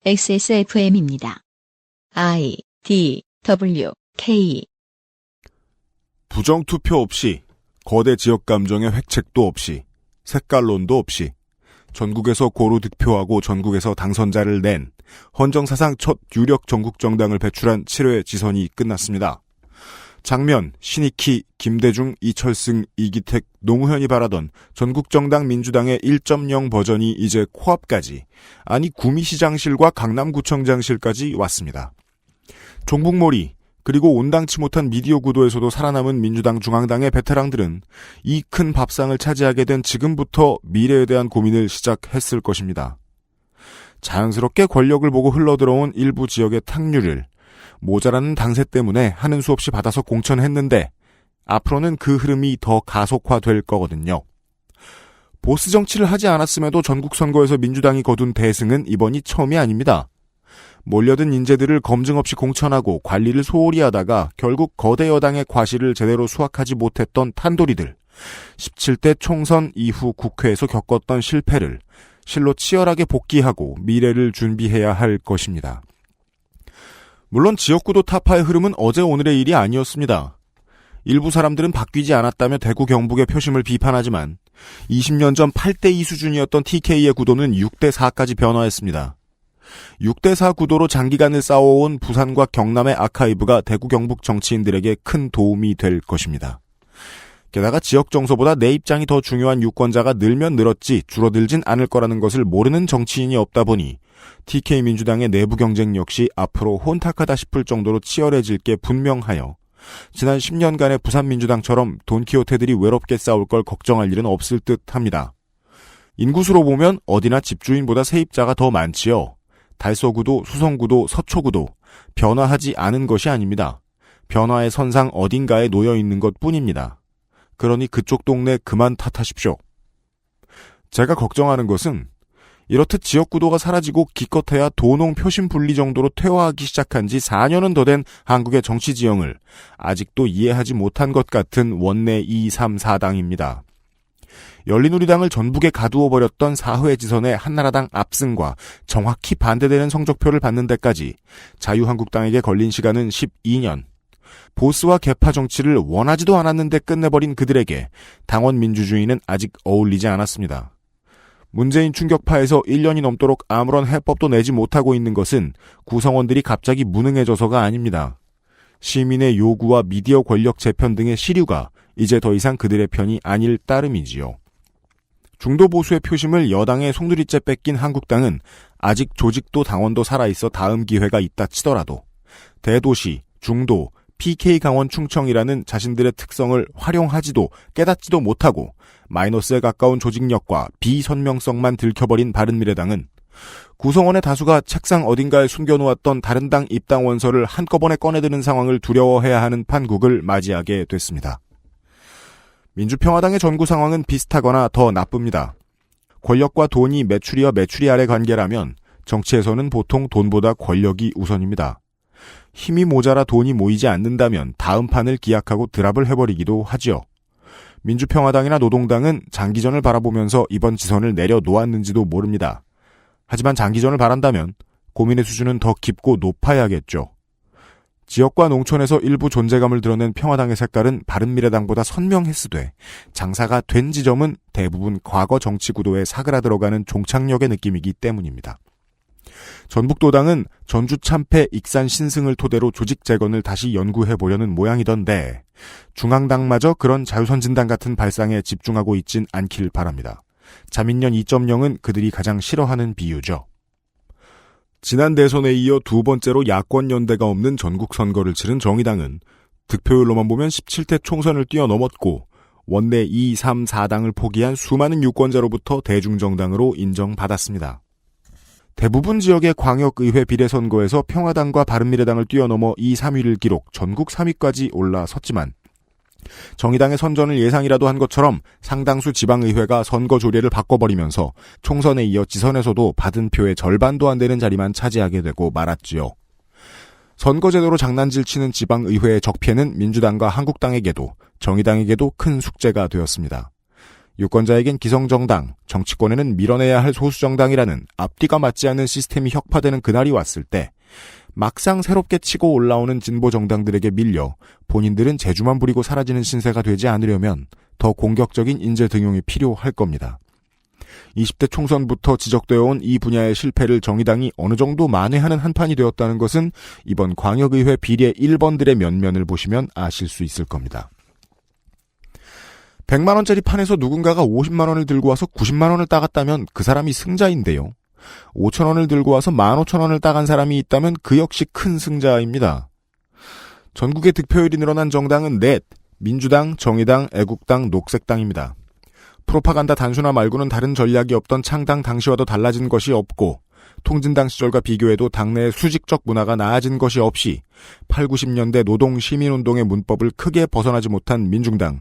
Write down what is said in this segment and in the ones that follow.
XSFM입니다. I, D, W, K. 부정투표 없이, 거대 지역 감정의 획책도 없이, 색깔론도 없이, 전국에서 고루 득표하고 전국에서 당선자를 낸 헌정사상 첫 유력 전국 정당을 배출한 7회 지선이 끝났습니다. 장면, 신익희, 김대중, 이철승, 이기택, 노무현이 바라던 전국정당 민주당의 1.0 버전이 이제 코앞까지, 아니 구미시장실과 강남구청장실까지 왔습니다. 종북몰이, 그리고 온당치 못한 미디어 구도에서도 살아남은 민주당 중앙당의 베테랑들은 이 큰 밥상을 차지하게 된 지금부터 미래에 대한 고민을 시작했을 것입니다. 자연스럽게 권력을 보고 흘러들어온 일부 지역의 탕류를 모자라는 당세 때문에 하는 수 없이 받아서 공천했는데 앞으로는 그 흐름이 더 가속화될 거거든요. 보스 정치를 하지 않았음에도 전국 선거에서 민주당이 거둔 대승은 이번이 처음이 아닙니다. 몰려든 인재들을 검증 없이 공천하고 관리를 소홀히 하다가 결국 거대 여당의 과실을 제대로 수확하지 못했던 탄도리들, 17대 총선 이후 국회에서 겪었던 실패를 실로 치열하게 복귀하고 미래를 준비해야 할 것입니다. 물론 지역구도 타파의 흐름은 어제 오늘의 일이 아니었습니다. 일부 사람들은 바뀌지 않았다며 대구 경북의 표심을 비판하지만 20년 전 8대2 수준이었던 TK의 구도는 6대4까지 변화했습니다. 6대4 구도로 장기간을 싸워온 부산과 경남의 아카이브가 대구 경북 정치인들에게 큰 도움이 될 것입니다. 게다가 지역 정서보다 내 입장이 더 중요한 유권자가 늘면 늘었지 줄어들진 않을 거라는 것을 모르는 정치인이 없다 보니 TK 민주당의 내부 경쟁 역시 앞으로 혼탁하다 싶을 정도로 치열해질 게 분명하여 지난 10년간의 부산민주당처럼 돈키호테들이 외롭게 싸울 걸 걱정할 일은 없을 듯합니다. 인구수로 보면 어디나 집주인보다 세입자가 더 많지요. 달서구도, 수성구도, 서초구도 변화하지 않은 것이 아닙니다. 변화의 선상 어딘가에 놓여 있는 것뿐입니다. 그러니 그쪽 동네 그만 탓하십시오. 제가 걱정하는 것은 이렇듯 지역구도가 사라지고 기껏해야 도농 표심 분리 정도로 퇴화하기 시작한 지 4년은 더 된 한국의 정치 지형을 아직도 이해하지 못한 것 같은 원내 2, 3, 4당입니다. 열린우리당을 전북에 가두어버렸던 4회 지선의 한나라당 압승과 정확히 반대되는 성적표를 받는 데까지 자유한국당에게 걸린 시간은 12년. 보스와 개파 정치를 원하지도 않았는데 끝내버린 그들에게 당원 민주주의는 아직 어울리지 않았습니다. 문재인 충격파에서 1년이 넘도록 아무런 해법도 내지 못하고 있는 것은 구성원들이 갑자기 무능해져서가 아닙니다. 시민의 요구와 미디어 권력 재편 등의 시류가 이제 더 이상 그들의 편이 아닐 따름이지요. 중도 보수의 표심을 여당의 송두리째 뺏긴 한국당은 아직 조직도 당원도 살아있어 다음 기회가 있다 치더라도 대도시, 중도, PK 강원 충청이라는 자신들의 특성을 활용하지도 깨닫지도 못하고 마이너스에 가까운 조직력과 비선명성만 들켜버린 바른미래당은 구성원의 다수가 책상 어딘가에 숨겨놓았던 다른 당 입당 원서를 한꺼번에 꺼내드는 상황을 두려워해야 하는 판국을 맞이하게 됐습니다. 민주평화당의 전구 상황은 비슷하거나 더 나쁩니다. 권력과 돈이 매출이와 매출이 아래 관계라면 정치에서는 보통 돈보다 권력이 우선입니다. 힘이 모자라 돈이 모이지 않는다면 다음 판을 기약하고 드랍을 해버리기도 하지요. 민주평화당이나 노동당은 장기전을 바라보면서 이번 지선을 내려놓았는지도 모릅니다. 하지만 장기전을 바란다면 고민의 수준은 더 깊고 높아야겠죠. 지역과 농촌에서 일부 존재감을 드러낸 평화당의 색깔은 바른미래당보다 선명했으되 장사가 된 지점은 대부분 과거 정치구도에 사그라들어가는 종착역의 느낌이기 때문입니다. 전북도당은 전주 참패 익산 신승을 토대로 조직 재건을 다시 연구해보려는 모양이던데 중앙당마저 그런 자유선진당 같은 발상에 집중하고 있진 않길 바랍니다. 자민련 2.0은 그들이 가장 싫어하는 비유죠. 지난 대선에 이어 두 번째로 야권 연대가 없는 전국 선거를 치른 정의당은 득표율로만 보면 17대 총선을 뛰어넘었고 원내 2, 3, 4당을 포기한 수많은 유권자로부터 대중정당으로 인정받았습니다. 대부분 지역의 광역의회 비례선거에서 평화당과 바른미래당을 뛰어넘어 2, 3위를 기록 전국 3위까지 올라섰지만 정의당의 선전을 예상이라도 한 것처럼 상당수 지방의회가 선거 조례를 바꿔버리면서 총선에 이어 지선에서도 받은 표의 절반도 안 되는 자리만 차지하게 되고 말았지요. 선거제도로 장난질 치는 지방의회의 적폐는 민주당과 한국당에게도 정의당에게도 큰 숙제가 되었습니다. 유권자에겐 기성정당, 정치권에는 밀어내야 할 소수정당이라는 앞뒤가 맞지 않는 시스템이 혁파되는 그날이 왔을 때 막상 새롭게 치고 올라오는 진보정당들에게 밀려 본인들은 재주만 부리고 사라지는 신세가 되지 않으려면 더 공격적인 인재 등용이 필요할 겁니다. 20대 총선부터 지적되어 온 이 분야의 실패를 정의당이 어느 정도 만회하는 한판이 되었다는 것은 이번 광역의회 비례 1번들의 면면을 보시면 아실 수 있을 겁니다. 100만 원짜리 판에서 누군가가 50만 원을 들고 와서 90만 원을 따갔다면 그 사람이 승자인데요. 5천 원을 들고 와서 15,000원을 따간 사람이 있다면 그 역시 큰 승자입니다. 전국의 득표율이 늘어난 정당은 넷, 민주당, 정의당, 애국당, 녹색당입니다. 프로파간다 단순화 말고는 다른 전략이 없던 창당 당시와도 달라진 것이 없고 통진당 시절과 비교해도 당내의 수직적 문화가 나아진 것이 없이 8, 90년대 노동 시민운동의 문법을 크게 벗어나지 못한 민중당,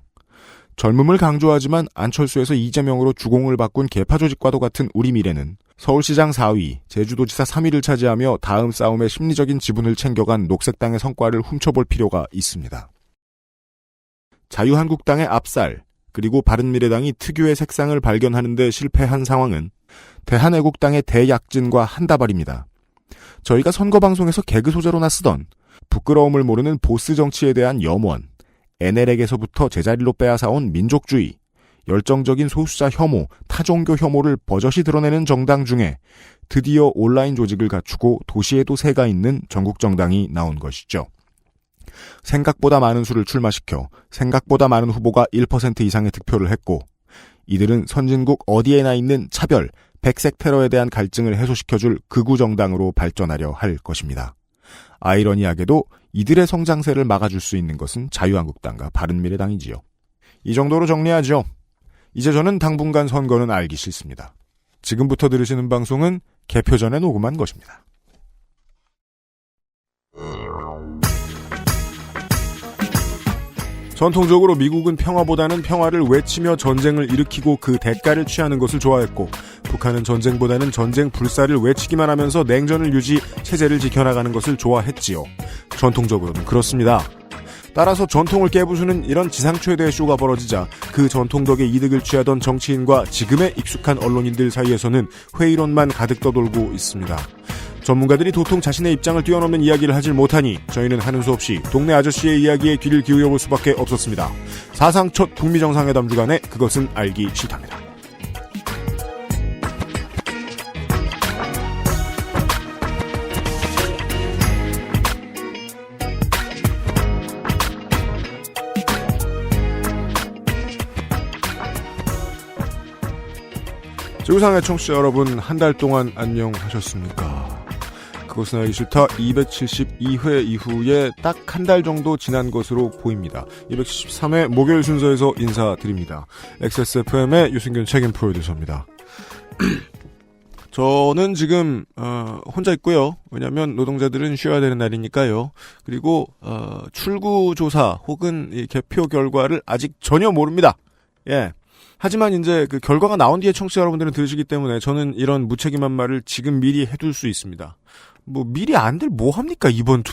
젊음을 강조하지만 안철수에서 이재명으로 주공을 바꾼 개파 조직과도 같은 우리 미래는 서울시장 4위, 제주도지사 3위를 차지하며 다음 싸움의 심리적인 지분을 챙겨간 녹색당의 성과를 훔쳐볼 필요가 있습니다. 자유한국당의 압살, 그리고 바른미래당이 특유의 색상을 발견하는 데 실패한 상황은 대한애국당의 대약진과 한다발입니다. 저희가 선거방송에서 개그 소재로나 쓰던 부끄러움을 모르는 보스 정치에 대한 염원, NL에게서부터 제자리로 빼앗아온 민족주의, 열정적인 소수자 혐오, 타종교 혐오를 버젓이 드러내는 정당 중에 드디어 온라인 조직을 갖추고 도시에도 새가 있는 전국정당이 나온 것이죠. 생각보다 많은 수를 출마시켜 생각보다 많은 후보가 1% 이상의 득표를 했고 이들은 선진국 어디에나 있는 차별, 백색 테러에 대한 갈증을 해소시켜줄 극우 정당으로 발전하려 할 것입니다. 아이러니하게도 이들의 성장세를 막아줄 수 있는 것은 자유한국당과 바른미래당이지요. 이 정도로 정리하죠. 이제 저는 당분간 선거는 알기 싫습니다. 지금부터 들으시는 방송은 개표 전에 녹음한 것입니다. 전통적으로 미국은 평화보다는 평화를 외치며 전쟁을 일으키고 그 대가를 취하는 것을 좋아했고 북한은 전쟁보다는 전쟁 불사를 외치기만 하면서 냉전을 유지, 체제를 지켜나가는 것을 좋아했지요. 전통적으로는 그렇습니다. 따라서 전통을 깨부수는 이런 지상 최대의 쇼가 벌어지자 그 전통 덕에 이득을 취하던 정치인과 지금의 익숙한 언론인들 사이에서는 회의론만 가득 떠돌고 있습니다. 전문가들이 도통 자신의 입장을 뛰어넘는 이야기를 하질 못하니 저희는 하는 수 없이 동네 아저씨의 이야기에 귀를 기울여볼 수밖에 없었습니다. 사상 첫 북미 정상회담 주간에 그것은 알기 싫답니다. 지구상의 청취자 여러분, 한 달 동안 안녕하셨습니까? 그것은 알기 싫다 272회 이후에 딱 한 달 정도 지난 것으로 보입니다. 273회 목요일 순서에서 인사드립니다. XSFM의 유승균 책임 프로듀서입니다. 저는 지금 혼자 있고요. 왜냐하면 노동자들은 쉬어야 되는 날이니까요. 그리고 출구 조사 혹은 이 개표 결과를 아직 전혀 모릅니다. 예. 하지만 이제 그 결과가 나온 뒤에 청취자 여러분들은 들으시기 때문에 저는 이런 무책임한 말을 지금 미리 해둘 수 있습니다. 뭐 미리 안들 뭐 합니까? 이번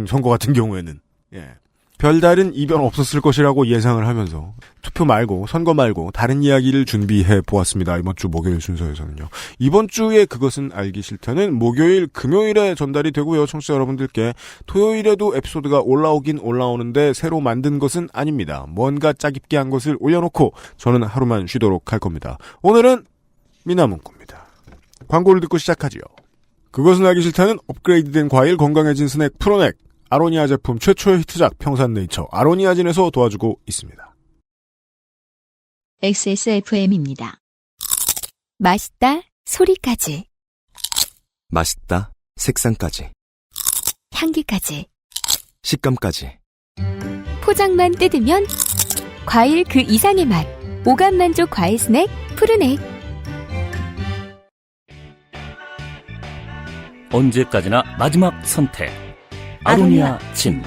선거 같은 경우에는. 예. 별다른 이변 없었을 것이라고 예상을 하면서 투표 말고 선거 말고 다른 이야기를 준비해 보았습니다. 이번 주 목요일 순서에서는요. 이번 주에 그것은 알기 싫다는 목요일, 금요일에 전달이 되고요. 청취자 여러분들께 토요일에도 에피소드가 올라오긴 올라오는데 새로 만든 것은 아닙니다. 뭔가 짜깁기 한 것을 올려놓고 저는 하루만 쉬도록 할 겁니다. 오늘은 미나문구입니다. 광고를 듣고 시작하지요. 그것은 알기 싫다는 업그레이드된 과일 건강해진 스낵 프로넥, 아로니아 제품 최초의 히트작 평산네이처 아로니아진에서 도와주고 있습니다. XSFM입니다. 맛있다 소리까지, 맛있다 색상까지, 향기까지, 식감까지. 포장만 뜯으면 과일 그 이상의 맛, 오감만족 과일 스낵 푸르넥. 언제까지나 마지막 선택. 아로니아 진.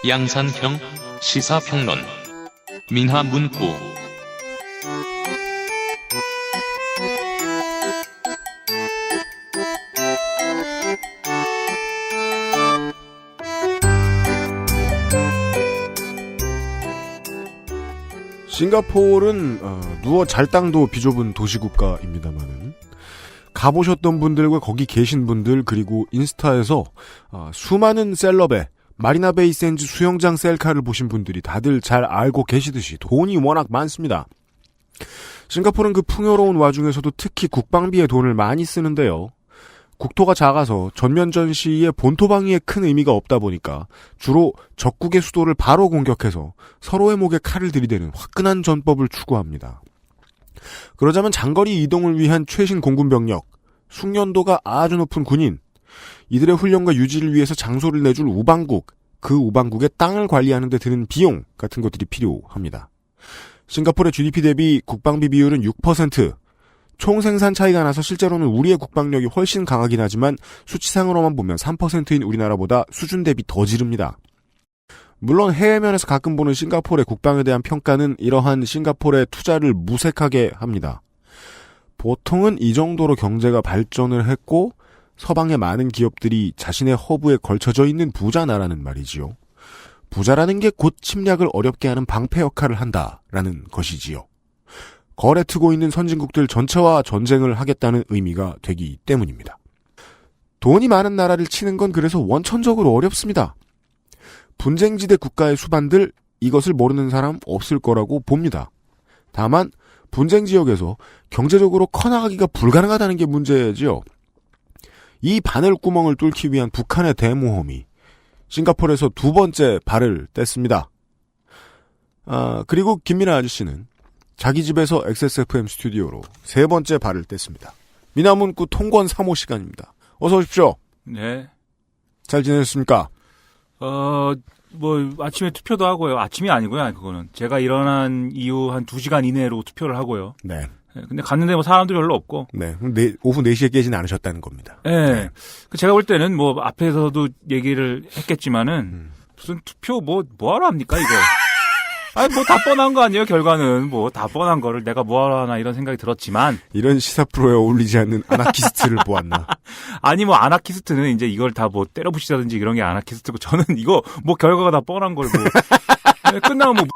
양산형 시사평론 민하문구. 싱가포르는 누워 잘 땅도 비좁은 도시국가입니다만은 가보셨던 분들과 거기 계신 분들 그리고 인스타에서 수많은 셀럽의 마리나베이 샌즈 수영장 셀카를 보신 분들이 다들 잘 알고 계시듯이 돈이 워낙 많습니다. 싱가포르는 그 풍요로운 와중에서도 특히 국방비에 돈을 많이 쓰는데요. 국토가 작아서 전면 전시에 본토방위에 큰 의미가 없다 보니까 주로 적국의 수도를 바로 공격해서 서로의 목에 칼을 들이대는 화끈한 전법을 추구합니다. 그러자면 장거리 이동을 위한 최신 공군 병력, 숙련도가 아주 높은 군인, 이들의 훈련과 유지를 위해서 장소를 내줄 우방국, 그 우방국의 땅을 관리하는 데 드는 비용 같은 것들이 필요합니다. 싱가포르의 GDP 대비 국방비 비율은 6%, 총 생산 차이가 나서 실제로는 우리의 국방력이 훨씬 강하긴 하지만 수치상으로만 보면 3%인 우리나라보다 수준 대비 더 지릅니다. 물론 해외면에서 가끔 보는 싱가포르의 국방에 대한 평가는 이러한 싱가포르의 투자를 무색하게 합니다. 보통은 이 정도로 경제가 발전을 했고 서방의 많은 기업들이 자신의 허브에 걸쳐져 있는 부자나라는 말이지요. 부자라는 게 곧 침략을 어렵게 하는 방패 역할을 한다라는 것이지요. 거래 트고 있는 선진국들 전체와 전쟁을 하겠다는 의미가 되기 때문입니다. 돈이 많은 나라를 치는 건 그래서 원천적으로 어렵습니다. 분쟁지대 국가의 수반들 이것을 모르는 사람 없을 거라고 봅니다. 다만 분쟁 지역에서 경제적으로 커나가기가 불가능하다는 게 문제지요. 이 바늘구멍을 뚫기 위한 북한의 대모험이 싱가포르에서 두 번째 발을 뗐습니다. 그리고 김민아 아저씨는 자기 집에서 XSFM 스튜디오로 세 번째 발을 뗐습니다. 미나문구 통권 3호 시간입니다. 어서 오십시오. 네. 잘 지내셨습니까? 아침에 투표도 하고요. 아침이 아니고요, 그거는. 제가 일어난 이후 한 2시간 이내로 투표를 하고요. 네. 근데 갔는데 사람도 별로 없고. 네. 오후 4시에 깨진 않으셨다는 겁니다. 네. 네. 제가 볼 때는 앞에서도 얘기를 했겠지만은, 무슨 투표 뭐하러 합니까, 이거? 다 뻔한 거 아니에요, 결과는. 다 뻔한 거를 내가 뭐하러 하나 이런 생각이 들었지만. 이런 시사 프로에 어울리지 않는 아나키스트를 보았나. 아니, 아나키스트는 이제 이걸 다 때려부시다든지 이런 게 아나키스트고, 저는 이거 결과가 다 뻔한 걸 끝나면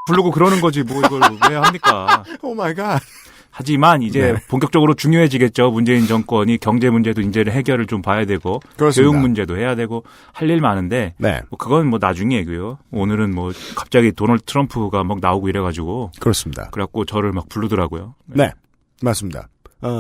부르고 그러는 거지, 이걸 왜 합니까? 오 마이 갓. 하지만 이제 네. 본격적으로 중요해지겠죠. 문재인 정권이 경제 문제도 이제는 해결을 좀 봐야 되고 그렇습니다. 교육 문제도 해야 되고 할 일 많은데 네. 그건 나중 얘기고요. 오늘은 갑자기 도널드 트럼프가 나오고 이래가지고 그렇습니다. 그래갖고 저를 부르더라고요. 네. 맞습니다.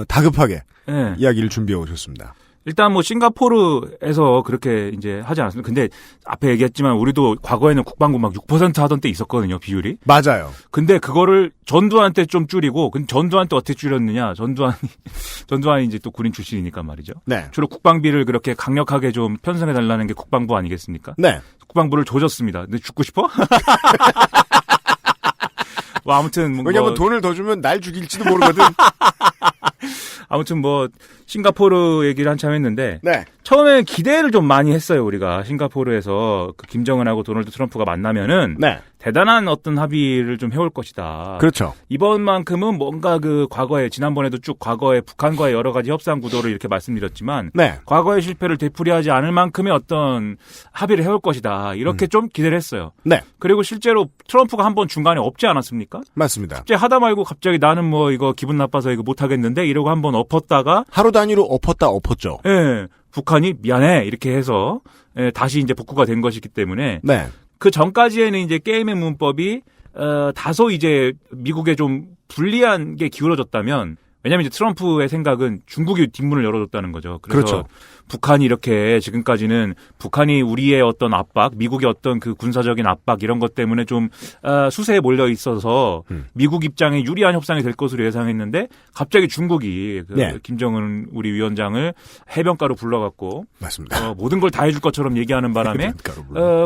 다급하게 네. 이야기를 준비해 오셨습니다. 일단 싱가포르에서 그렇게 이제 하지 않았습니다. 근데 앞에 얘기했지만 우리도 과거에는 국방부 6% 하던 때 있었거든요, 비율이. 맞아요. 근데 그거를 전두환 때 좀 줄이고, 근데 전두환 때 어떻게 줄였느냐? 전두환이 이제 또 군인 출신이니까 말이죠. 네. 주로 국방비를 그렇게 강력하게 좀 편성해 달라는 게 국방부 아니겠습니까? 네. 국방부를 조졌습니다. 근데 죽고 싶어? 아무튼 왜냐면 돈을 더 주면 날 죽일지도 모르거든. 아무튼 싱가포르 얘기를 한참 했는데 네. 처음에 기대를 좀 많이 했어요. 우리가 싱가포르에서 김정은하고 도널드 트럼프가 만나면은 네. 대단한 어떤 합의를 좀 해올 것이다. 그렇죠. 이번만큼은 뭔가 과거에 지난번에도 쭉 과거에 북한과의 여러 가지 협상 구도를 이렇게 말씀드렸지만 네. 과거의 실패를 되풀이하지 않을 만큼의 어떤 합의를 해올 것이다. 이렇게 좀 기대를 했어요. 네. 그리고 실제로 트럼프가 한번 중간에 없지 않았습니까? 맞습니다. 갑자기 하다 말고 갑자기 나는 이거 기분 나빠서 이거 못하겠는데 이러고 한번 엎었다가 하루 단위로 엎었죠. 예. 북한이 미안해 이렇게 해서 다시 이제 복구가 된 것이기 때문에 네. 그 전까지에는 이제 게임의 문법이 다소 이제 미국에 좀 불리한 게 기울어졌다면 왜냐하면 이제 트럼프의 생각은 중국이 뒷문을 열어줬다는 거죠. 그래서 그렇죠. 북한이 이렇게 지금까지는 북한이 우리의 어떤 압박, 미국의 어떤 그 군사적인 압박 이런 것 때문에 좀 수세에 몰려 있어서 미국 입장에 유리한 협상이 될 것으로 예상했는데 갑자기 중국이 네. 김정은 우리 위원장을 해변가로 불러갖고 맞습니다. 모든 걸 다 해줄 것처럼 얘기하는 바람에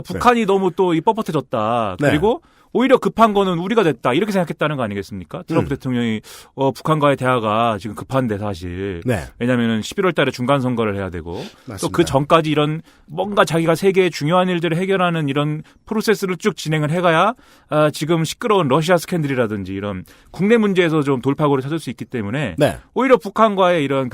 북한이 너무 또 뻣뻣해졌다. 네. 그리고 오히려 급한 거는 우리가 됐다. 이렇게 생각했다는 거 아니겠습니까? 트럼프 대통령이 북한과의 대화가 지금 급한데 사실. 네. 왜냐하면 11월 달에 중간 선거를 해야 되고 맞습니다. 또 그 전까지 이런 뭔가 자기가 세계의 중요한 일들을 해결하는 이런 프로세스를 쭉 진행을 해가야 지금 시끄러운 러시아 스캔들이라든지 이런 국내 문제에서 좀 돌파구를 찾을 수 있기 때문에 네. 오히려 북한과의 이런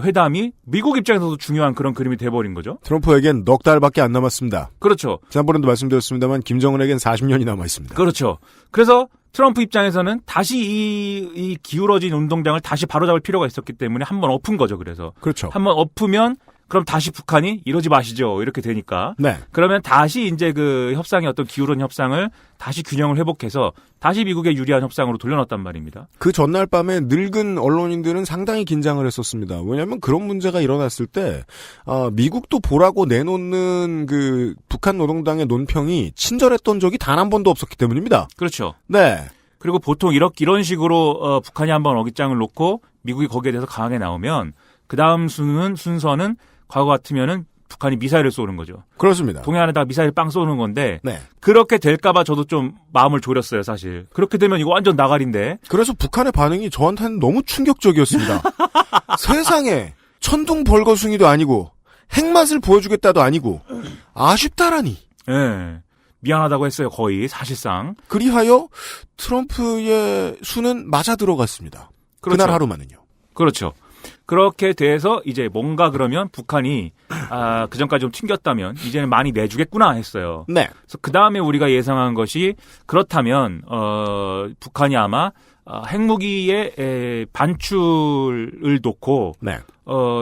회담이 미국 입장에서도 중요한 그런 그림이 돼버린 거죠. 트럼프에겐 넉 달밖에 안 남았습니다. 그렇죠. 지난번에도 말씀드렸습니다만 김정은에겐 40년이 남아 있습니다. 그렇죠. 그래서 트럼프 입장에서는 다시 이 기울어진 운동장을 다시 바로잡을 필요가 있었기 때문에 한번 엎은 거죠. 그래서 그렇죠. 한번 엎으면 그럼 다시 북한이 이러지 마시죠. 이렇게 되니까. 네. 그러면 다시 이제 그 협상의 어떤 기울은 협상을 다시 균형을 회복해서 다시 미국의 유리한 협상으로 돌려놨단 말입니다. 그 전날 밤에 늙은 언론인들은 상당히 긴장을 했었습니다. 왜냐하면 그런 문제가 일어났을 때 미국도 보라고 내놓는 그 북한 노동당의 논평이 친절했던 적이 단 한 번도 없었기 때문입니다. 그렇죠. 네. 그리고 보통 이런 식으로 북한이 한번 어깃장을 놓고 미국이 거기에 대해서 강하게 나오면 그 다음 순서는 과거 같으면은 북한이 미사일을 쏘는 거죠. 그렇습니다. 동해안에다가 미사일 빵 쏘는 건데 네. 그렇게 될까봐 저도 좀 마음을 졸였어요, 사실. 그렇게 되면 이거 완전 나가리인데. 그래서 북한의 반응이 저한테는 너무 충격적이었습니다. 세상에 천둥 벌거숭이도 아니고 핵맛을 보여주겠다도 아니고 아쉽다라니. 예. 미안하다고 했어요, 거의 사실상. 그리하여 트럼프의 수는 맞아 들어갔습니다. 그렇죠. 그날 하루만은요. 그렇죠. 그렇게 돼서 이제 뭔가 그러면 북한이 그전까지 좀 튕겼다면 이제는 많이 내주겠구나 했어요. 네. 그래서 그 다음에 우리가 예상한 것이 그렇다면 북한이 아마 핵무기의 반출을 놓고 네.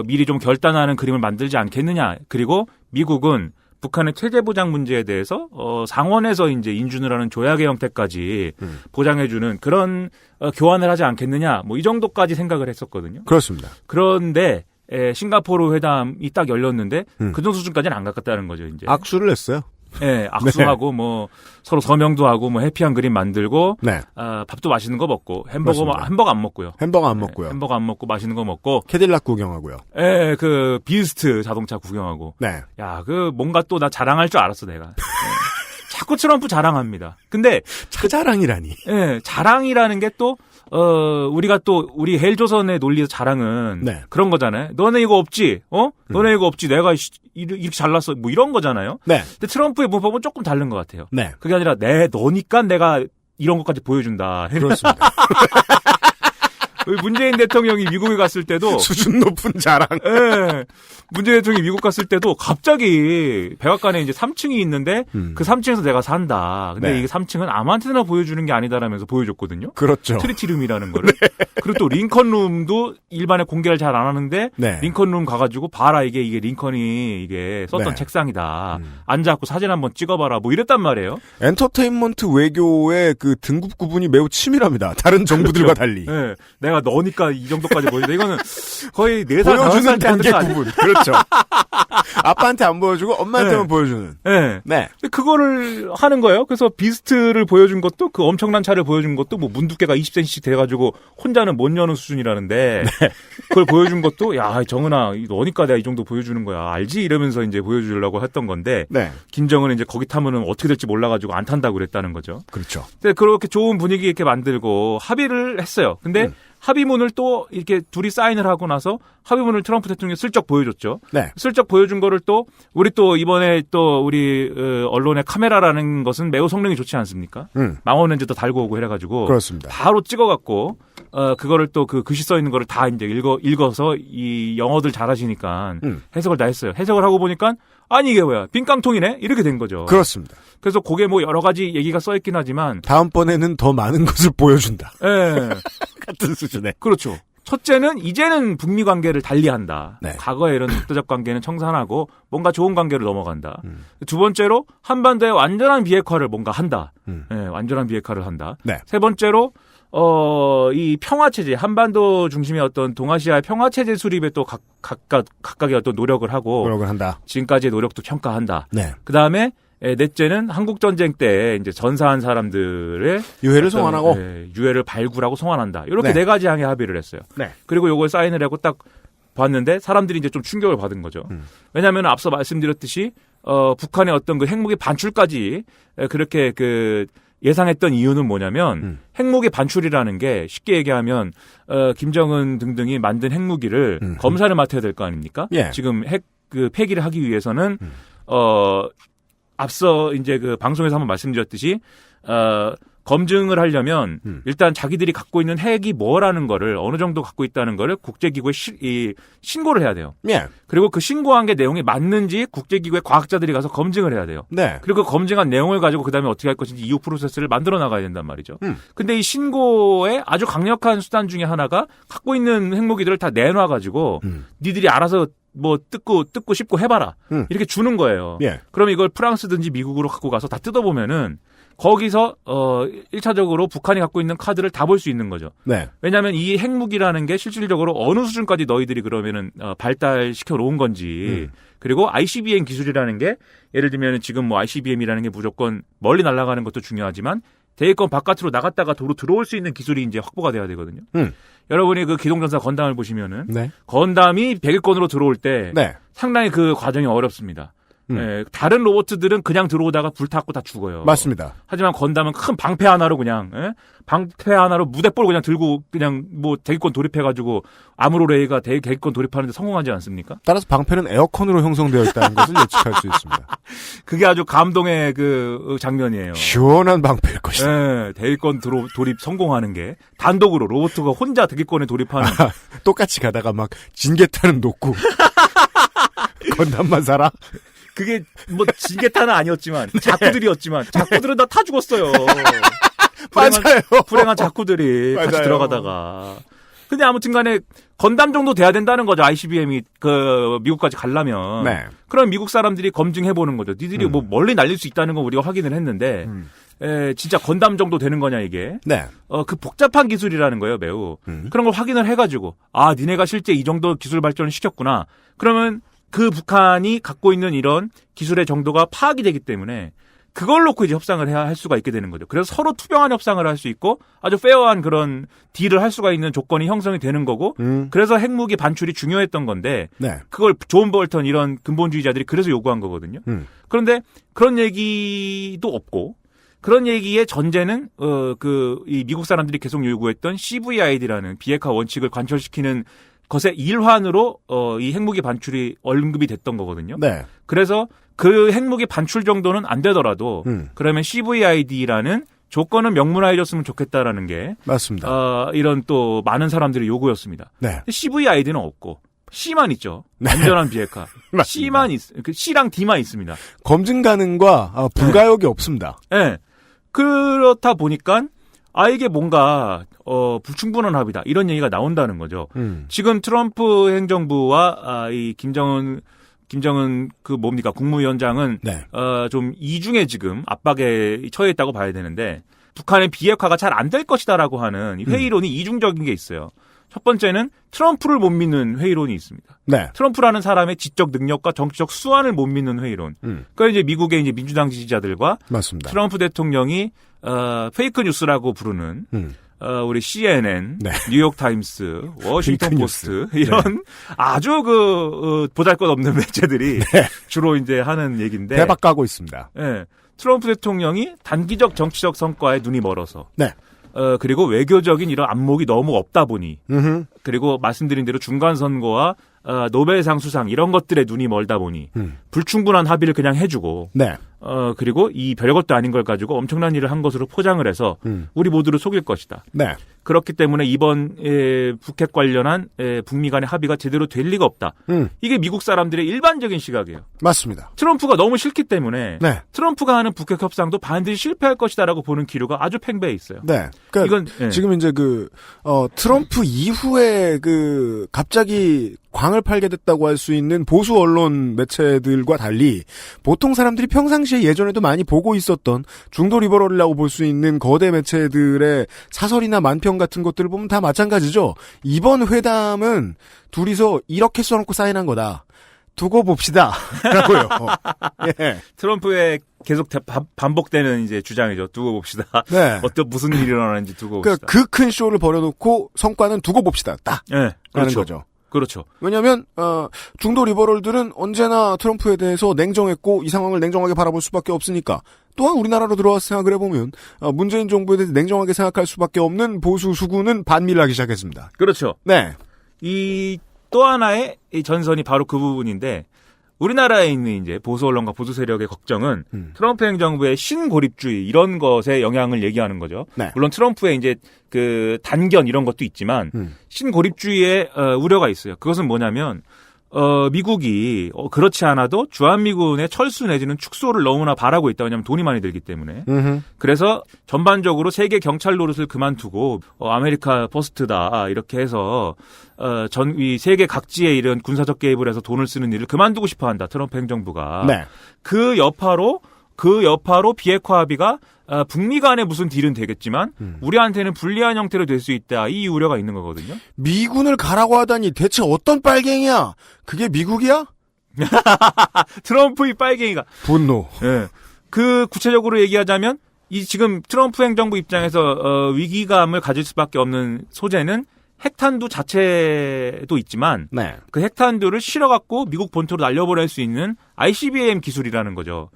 미리 좀 결단하는 그림을 만들지 않겠느냐. 그리고 미국은 북한의 체제 보장 문제에 대해서 상원에서 이제 인준을 하는 조약의 형태까지 보장해주는 그런 교환을 하지 않겠느냐. 뭐 이 정도까지 생각을 했었거든요. 그렇습니다. 그런데 싱가포르 회담이 딱 열렸는데 그 정도 수준까지는 안 갔다는 거죠. 이제 악수를 했어요. 예, 악수하고 뭐 서로 서명도 하고 뭐 해피한 그림 만들고 네. 밥도 맛있는 거 먹고 그렇습니다. 햄버거 안 먹고요. 햄버거 안 먹고요. 햄버거 안 먹고 맛있는 거 먹고 캐딜락 구경하고요. 예, 그 비스트 자동차 구경하고. 네. 야, 그 뭔가 또 나 자랑할 줄 알았어 내가. 예. 자꾸 트럼프 자랑합니다. 근데 차자랑이라니. 예, 자랑이라는 게 또 우리가 또 우리 헬조선의 논리에서 자랑은 네. 그런 거잖아요. 너네 이거 없지? 너네 이거 없지? 내가 이렇게 잘났어. 뭐 이런 거잖아요. 네. 근데 트럼프의 문법은 조금 다른 것 같아요. 네. 그게 아니라 너니까 내가 이런 것까지 보여준다. 그렇습니다. 문재인 대통령이 미국에 갔을 때도 수준 높은 자랑. 예. 문재인 대통령이 미국 갔을 때도 갑자기 백악관에 이제 3층이 있는데 그 3층에서 내가 산다. 근데 네. 이게 3층은 아무한테나 보여주는 게 아니다라면서 보여줬거든요. 그렇죠. 트리티룸이라는 거를. 그리고 또 링컨룸도 일반에 공개를 잘 안 하는데 네. 링컨룸 가가지고 봐라 이게 링컨이 이게 썼던 네. 책상이다. 앉아갖고 사진 한번 찍어봐라. 뭐 이랬단 말이에요. 엔터테인먼트 외교의 그 등급 구분이 매우 치밀합니다. 다른 정부들과 달리. 네. 내가 너니까 이 정도까지 보여준다. 이거는 거의 4살, 5살 보여주는 때 하는 단계 거 아니에요? 구분. 그렇죠. 아빠한테 안 보여주고 엄마한테만 네. 보여주는. 네. 네. 근데 그거를 하는 거예요. 그래서 비스트를 보여준 것도 그 엄청난 차를 보여준 것도 뭐 문두께가 20cm씩 돼가지고 혼자는 못 여는 수준이라는데 네. 그걸 보여준 것도 야 정은아 너니까 내가 이 정도 보여주는 거야 알지 이러면서 이제 보여주려고 했던 건데 네. 김정은은 이제 거기 타면은 어떻게 될지 몰라가지고 안 탄다고 그랬다는 거죠. 그렇죠. 근데 그렇게 좋은 분위기 이렇게 만들고 합의를 했어요. 근데 합의문을 또 이렇게 둘이 사인을 하고 나서 합의문을 트럼프 대통령이 슬쩍 보여줬죠. 네. 슬쩍 보여준 거를 또 우리 또 이번에 또 우리 언론의 카메라라는 것은 매우 성능이 좋지 않습니까? 망원 렌즈도 달고 오고 해가지고 그렇습니다. 바로 찍어갖고 그거를 또 그 글씨 써 있는 거를 다 이제 읽어서 이 영어들 잘하시니까 해석을 다 했어요. 해석을 하고 보니까 아니 이게 뭐야 빈깡통이네 이렇게 된 거죠. 그렇습니다. 그래서 그게 뭐 여러 가지 얘기가 써 있긴 하지만 다음번에는 더 많은 것을 보여준다. 예. 같은 수준에. 그렇죠. 첫째는 이제는 북미 관계를 달리한다. 네. 과거에 이런 독자적 관계는 청산하고 뭔가 좋은 관계로 넘어간다. 두 번째로 한반도의 완전한 비핵화를 뭔가 한다. 네, 완전한 비핵화를 한다. 네. 세 번째로 이 평화 체제 한반도 중심의 어떤 동아시아의 평화 체제 수립에 또 각각의 어떤 노력을 하고 노력을 한다. 지금까지의 노력도 평가한다. 네. 그다음에 넷째는 한국 전쟁 때 이제 전사한 사람들의 유해를 송환하고 유해를 발굴하고 송환한다. 이렇게 네. 네 가지 항의 합의를 했어요. 네. 그리고 요걸 사인을 하고 딱 봤는데 사람들이 이제 좀 충격을 받은 거죠. 왜냐하면 앞서 말씀드렸듯이 북한의 어떤 그 핵무기 반출까지 그렇게 그 예상했던 이유는 뭐냐면 핵무기 반출이라는 게 쉽게 얘기하면 김정은 등등이 만든 핵무기를 검사를 맡아야 될 거 아닙니까? 예. 지금 핵 그 폐기를 하기 위해서는 앞서 이제 그 방송에서 한번 말씀드렸듯이 검증을 하려면 일단 자기들이 갖고 있는 핵이 뭐라는 거를 어느 정도 갖고 있다는 거를 국제기구에 신고를 해야 돼요. 예. 그리고 그 신고한 게 내용이 맞는지 국제기구의 과학자들이 가서 검증을 해야 돼요. 네. 그리고 그 검증한 내용을 가지고 그다음에 어떻게 할 것인지 이후 프로세스를 만들어 나가야 된단 말이죠. 근데 이 신고의 아주 강력한 수단 중에 하나가 갖고 있는 핵무기들을 다 내놔가지고 니들이 알아서 뭐 뜯고 씹고 해봐라. 이렇게 주는 거예요. 예. 그럼 이걸 프랑스든지 미국으로 갖고 가서 다 뜯어보면은 거기서 1차적으로 북한이 갖고 있는 카드를 다 볼 수 있는 거죠. 네. 왜냐하면 이 핵무기라는 게 실질적으로 어느 수준까지 너희들이 그러면은 발달시켜 놓은 건지 그리고 ICBM 기술이라는 게 예를 들면 지금 뭐 ICBM이라는 게 무조건 멀리 날아가는 것도 중요하지만 대기권 바깥으로 나갔다가 도로 들어올 수 있는 기술이 이제 확보가 돼야 되거든요. 여러분이 그 기동전사 건담을 보시면은 네. 건담이 백일권으로 들어올 때 네. 상당히 그 과정이 어렵습니다. 예, 다른 로봇들은 그냥 들어오다가 불탔고 다 죽어요. 맞습니다. 하지만 건담은 큰 방패 하나로 그냥 방패 하나로 무대볼 그냥 들고 그냥 뭐 대기권 돌입해가지고 아무로레이가 대기권 돌입하는데 성공하지 않습니까? 따라서 방패는 에어컨으로 형성되어 있다는 것을 예측할 수 있습니다. 그게 아주 감동의 그 장면이에요. 시원한 방패일 것이다. 예, 대기권 돌입 성공하는 게 단독으로 로봇가 혼자 대기권에 돌입하는. 똑같이 가다가 막 진개탄은 놓고 건담만 살아? 그게 뭐 진개탄은 아니었지만 자쿠들이었지만 자쿠들은 다 타 죽었어요. 맞아요. 불행한 자쿠들이 맞아요. 같이 들어가다가. 근데 아무튼간에 건담 정도 돼야 된다는 거죠. ICBM이 그 미국까지 가려면. 네. 그럼 미국 사람들이 검증해 보는 거죠. 니들이 뭐 멀리 날릴 수 있다는 거 우리가 확인을 했는데 진짜 건담 정도 되는 거냐 이게. 네. 그 복잡한 기술이라는 거예요, 매우. 그런 걸 확인을 해가지고 아 니네가 실제 이 정도 기술 발전을 시켰구나. 그러면 그 북한이 갖고 있는 이런 기술의 정도가 파악이 되기 때문에 그걸 놓고 이제 협상을 해야 할 수가 있게 되는 거죠. 그래서 서로 투명한 협상을 할 수 있고 아주 페어한 그런 딜을 할 수가 있는 조건이 형성이 되는 거고 그래서 핵무기 반출이 중요했던 건데 네. 그걸 존 볼턴 이런 근본주의자들이 그래서 요구한 거거든요. 그런데 그런 얘기도 없고 그런 얘기의 전제는 이 미국 사람들이 계속 요구했던 CVID라는 비핵화 원칙을 관철시키는 것의 일환으로 이 핵무기 반출이 언급이 됐던 거거든요. 네. 그래서 그 핵무기 반출 정도는 안 되더라도 그러면 CVID라는 조건은 명문화해줬으면 좋겠다라는 게 맞습니다. 이런 또 많은 사람들의 요구였습니다. 네. CVID는 없고 C만 있죠. 네. 안전한 비핵화. 맞습니다. C랑 D만 있습니다. 검증 가능과 불가역이 없습니다. 네. 그렇다 보니까 이게 뭔가 불충분한 합의다 이런 얘기가 나온다는 거죠. 지금 트럼프 행정부와 이 김정은 그 뭡니까 국무위원장은 네. 좀 이중에 지금 압박에 처해 있다고 봐야 되는데 북한의 비핵화가 잘 안 될 것이다라고 하는 회의론이 이중적인 게 있어요. 첫 번째는 트럼프를 못 믿는 회의론이 있습니다. 네. 트럼프라는 사람의 지적 능력과 정치적 수완을 못 믿는 회의론. 그러니까 이제 미국의 이제 민주당 지지자들과 맞습니다. 트럼프 대통령이 페이크 뉴스라고 부르는 우리 CNN, 네. 뉴욕 타임스, 워싱턴 페이크 포스트 뉴스. 이런 네. 아주 보잘것없는 매체들이 주로 이제 하는 얘기인데 대박 까고 있습니다. 예. 트럼프 대통령이 단기적 정치적 성과에 눈이 멀어서 네. 그리고 외교적인 이런 안목이 너무 없다 보니 그리고 말씀드린 대로 중간 선거와 노벨상 수상 이런 것들에 눈이 멀다 보니 불충분한 합의를 그냥 해주고 네. 그리고 이 별것도 아닌 걸 가지고 엄청난 일을 한 것으로 포장을 해서 우리 모두를 속일 것이다. 네. 그렇기 때문에 이번 북핵 관련한 북미 간의 합의가 제대로 될 리가 없다. 이게 미국 사람들의 일반적인 시각이에요. 맞습니다. 트럼프가 너무 싫기 때문에 네. 트럼프가 하는 북핵 협상도 반드시 실패할 것이다라고 보는 기류가 아주 팽배해 있어요. 네. 그러니까 이건 지금 이제 트럼프 이후에 갑자기 광을 팔게 됐다고 할 수 있는 보수 언론 매체들과 달리 보통 사람들이 평상시에 예전에도 많이 보고 있었던 중도 리버럴이라고 볼 수 있는 거대 매체들의 사설이나 만평 같은 것들을 보면 다 마찬가지죠. 이번 회담은 둘이서 이렇게 써놓고 사인한 거다. 두고 봅시다. 라고요. 예. 트럼프의 계속 반복되는 이제 주장이죠. 두고 봅시다. 네. 무슨 일이 일어나는지 두고 봅시다. 그 큰 쇼를 벌여놓고 성과는 두고 봅시다. 딱. 네. 라는 그렇죠. 거죠. 그렇죠. 왜냐하면 중도 리버럴들은 언제나 트럼프에 대해서 냉정했고 이 상황을 냉정하게 바라볼 수밖에 없으니까 또한 우리나라로 들어와서 생각을 해보면 문재인 정부에 대해서 냉정하게 생각할 수밖에 없는 보수 수구는 반밀하기 시작했습니다. 그렇죠. 네. 이 또 하나의 이 전선이 바로 그 부분인데 우리나라에 있는 이제 보수 언론과 보수 세력의 걱정은 트럼프 행정부의 신고립주의 이런 것에 영향을 얘기하는 거죠. 네. 물론 트럼프의 이제 그 단견 이런 것도 있지만 신고립주의에 우려가 있어요. 그것은 뭐냐면 미국이 그렇지 않아도 주한미군의 철수 내지는 축소를 너무나 바라고 있다. 왜냐하면 돈이 많이 들기 때문에. 그래서 전반적으로 세계 경찰 노릇을 그만두고 아메리카 퍼스트다 이렇게 해서 이 세계 각지에 이런 군사적 개입을 해서 돈을 쓰는 일을 그만두고 싶어한다. 트럼프 행정부가. 네. 그 여파로 비핵화 합의가 북미 간에 무슨 딜은 되겠지만 우리한테는 불리한 형태로 될 수 있다. 이 우려가 있는 거거든요. 미군을 가라고 하다니 대체 어떤 빨갱이야? 그게 미국이야? 트럼프의 빨갱이가. 분노. 예. 그 구체적으로 얘기하자면 이 지금 트럼프 행정부 입장에서 위기감을 가질 수밖에 없는 소재는 핵탄두 자체도 있지만 네. 그 핵탄두를 실어갖고 미국 본토로 날려보낼 수 있는 ICBM 기술이라는 거죠.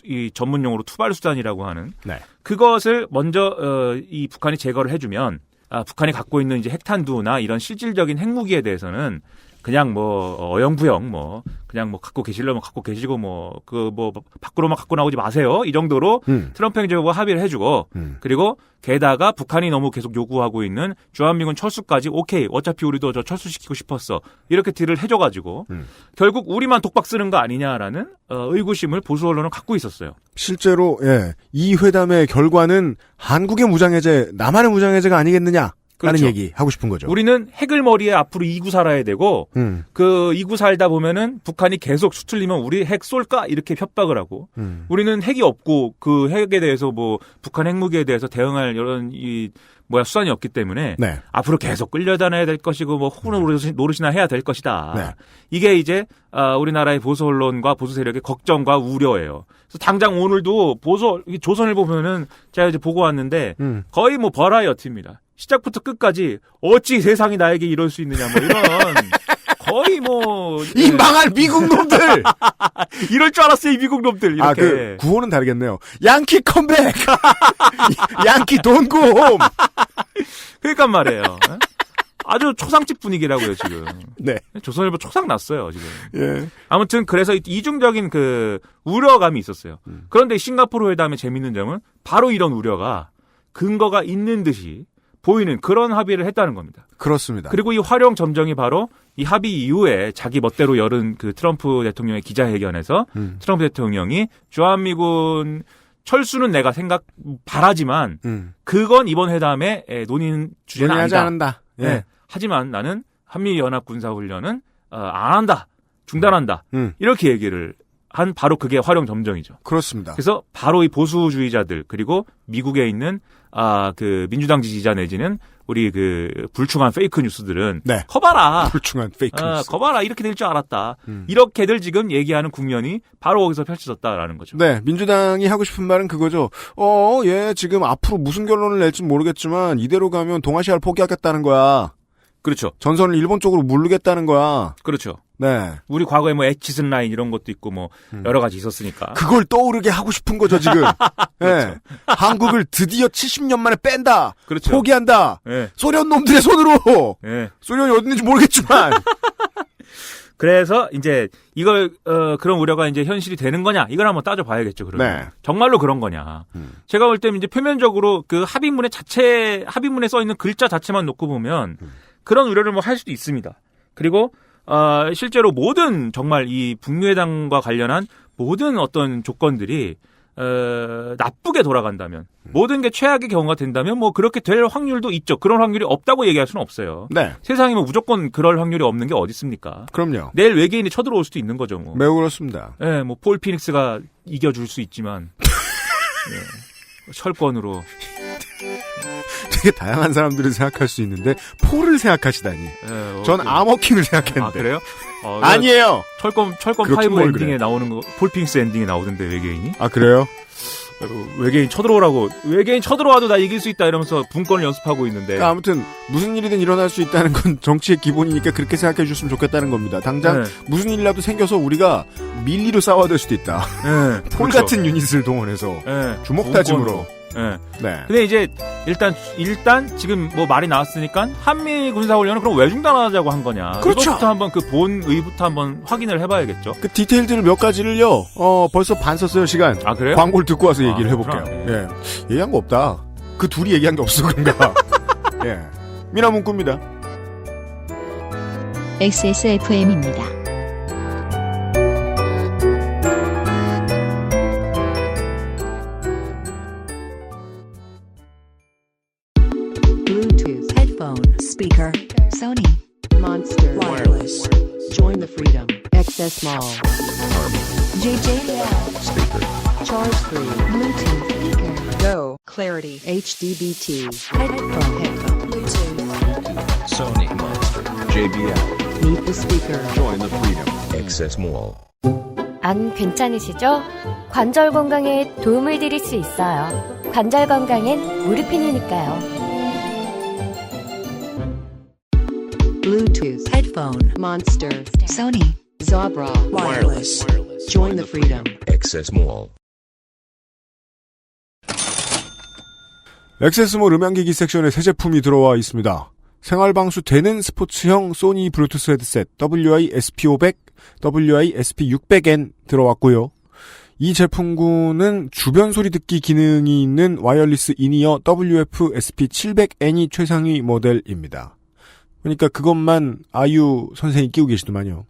이 전문용어로 투발수단이라고 하는. 네. 그것을 먼저 이 북한이 제거를 해주면 북한이 갖고 있는 이제 핵탄두나 이런 실질적인 핵무기에 대해서는 그냥 뭐 어영부영 뭐 그냥 뭐 갖고 계시려면 갖고 계시고 뭐 밖으로만 갖고 나오지 마세요. 이 정도로 트럼프 행정부가 합의를 해주고 그리고 게다가 북한이 너무 계속 요구하고 있는 주한미군 철수까지 오케이 어차피 우리도 저 철수시키고 싶었어 이렇게 딜을 해줘가지고 결국 우리만 독박 쓰는 거 아니냐라는 의구심을 보수 언론은 갖고 있었어요. 실제로 이 회담의 결과는 한국의 무장해제, 남한의 무장해제가 아니겠느냐? 라는 그렇죠. 얘기 하고 싶은 거죠. 우리는 핵을 머리에 앞으로 이구 살아야 되고 그 이구 살다 보면은 북한이 계속 수틀리면 우리 핵 쏠까 이렇게 협박을 하고 우리는 핵이 없고 그 핵에 대해서 뭐 북한 핵무기에 대해서 대응할 이런 수단이 없기 때문에 네. 앞으로 계속 끌려다녀야 될 것이고 뭐 호구 노릇이나 해야 될 것이다. 네. 이게 이제 우리나라의 보수 언론과 보수 세력의 걱정과 우려예요. 그래서 당장 오늘도 조선을 보면은 제가 이제 보고 왔는데 거의 뭐 버라이어티입니다. 시작부터 끝까지 어찌 세상이 나에게 이럴 수 있느냐 뭐 이런 거의 뭐 이 망할 미국 놈들 이럴 줄 알았어요 이 미국 놈들 이렇게. 그 구호는 다르겠네요. 양키 컴백, 양키 돈고 홈. 그러니까 말이에요. 아주 초상집 분위기라고요 지금. 네. 조선일보 초상 났어요 지금. 예. 아무튼 그래서 이중적인 그 우려감이 있었어요. 그런데 싱가포르 회담의 재밌는 점은 바로 이런 우려가 근거가 있는 듯이 보이는 그런 합의를 했다는 겁니다. 그렇습니다. 그리고 이 활용 점정이 바로 이 합의 이후에 자기 멋대로 열은 그 트럼프 대통령의 기자회견에서 트럼프 대통령이 주한미군 철수는 내가 바라지만 그건 이번 회담에 논의 주제는 논의하지 아니다. 않는다. 예. 네. 하지만 나는 한미연합군사훈련은 안 한다. 중단한다. 이렇게 얘기를 한 바로 그게 활용 점정이죠. 그렇습니다. 그래서 바로 이 보수주의자들 그리고 미국에 있는 그 민주당 지지자 내지는 우리 그 불충한 페이크 뉴스들은 네. 커봐라. 불충한 페이크 뉴스. 커봐라. 이렇게 될 줄 알았다. 이렇게들 지금 얘기하는 국면이 바로 거기서 펼쳐졌다라는 거죠. 네, 민주당이 하고 싶은 말은 그거죠. 지금 앞으로 무슨 결론을 낼지 모르겠지만 이대로 가면 동아시아를 포기하겠다는 거야. 그렇죠. 전선을 일본 쪽으로 물르겠다는 거야. 그렇죠. 네. 우리 과거에 뭐 에치슨 라인 이런 것도 있고 뭐 여러 가지 있었으니까. 그걸 떠오르게 하고 싶은 거죠, 지금. 그렇죠. 네. 한국을 드디어 70년 만에 뺀다. 그렇죠. 포기한다. 네. 소련 놈들의 손으로. 네. 소련이 어디 있는지 모르겠지만. 그래서 이제 이걸 그런 우려가 이제 현실이 되는 거냐 이걸 한번 따져봐야겠죠. 그러면 네. 정말로 그런 거냐. 제가 볼 때는 이제 표면적으로 그 합의문에 써 있는 글자 자체만 놓고 보면 그런 우려를 뭐 할 수도 있습니다. 그리고 실제로 모든 정말 이 북미회담과 관련한 모든 어떤 조건들이 나쁘게 돌아간다면 모든 게 최악의 경우가 된다면 뭐 그렇게 될 확률도 있죠. 그런 확률이 없다고 얘기할 수는 없어요. 네. 세상에 뭐 무조건 그럴 확률이 없는 게 어디 있습니까? 그럼요. 내일 외계인이 쳐들어올 수도 있는 거죠. 뭐. 매우 그렇습니다. 네, 뭐 폴 피닉스가 이겨줄 수 있지만 네, 철권으로. 되게 다양한 사람들을 생각할 수 있는데 폴을 생각하시다니. 네, 전 아머킹을 생각했는데. 아 그래요? 아니에요. 철권 그렇긴 5 뭘 엔딩에 그래. 나오는 거 폴 피닉스 엔딩에 나오던데 외계인이. 아 그래요? 외계인 쳐들어오라고 외계인 쳐들어와도 나 이길 수 있다 이러면서 분권을 연습하고 있는데. 그러니까 아무튼 무슨 일이든 일어날 수 있다는 건 정치의 기본이니까 그렇게 생각해 주셨으면 좋겠다는 겁니다. 당장 네. 무슨 일이라도 생겨서 우리가 밀리로 싸워야 될 수도 있다. 네, 폴 그렇죠. 같은 유닛을 동원해서 네, 주먹다짐으로. 예. 네. 근데 이제 일단 지금 뭐 말이 나왔으니까 한미 군사훈련은 그럼 왜 중단하자고 한 거냐. 그렇죠. 이것부터 한번 그 본의부터 한번 확인을 해봐야겠죠. 그 디테일들 몇 가지를요. 벌써 반 썼어요 시간. 아 그래요? 광고를 듣고 와서 얘기를 해볼게요. 그럼. 예. 얘기한 거 없다. 그 둘이 얘기한 게 없어 그런가. 예. 미나 문구입니다. XSFM입니다. Bluetooth headphone speaker Sony Monster wireless join the freedom XS Mall JJL speaker charge 3 Bluetooth speaker Go Clarity HDBT headphone Bluetooth Sony Monster JBL meet the speaker join the freedom XS Mall. 안 괜찮으시죠? 관절 건강에 도움을 드릴 수 있어요. 관절 건강엔 무릎핀이니까요. Bluetooth headphone Monster Sony Zabra wireless join the freedom XS Mall. 액세스몰 음향기기 섹션에 새 제품이 들어와 있습니다. 생활방수 되는 스포츠형 소니 블루투스 헤드셋 WI-SP500, WI-SP600N 들어왔고요. 이 제품군은 주변 소리 듣기 기능이 있는 와이어리스 인이어 WF-SP700N이 최상위 모델입니다. 그러니까 그것만 아유 선생님이 끼고 계시더만요.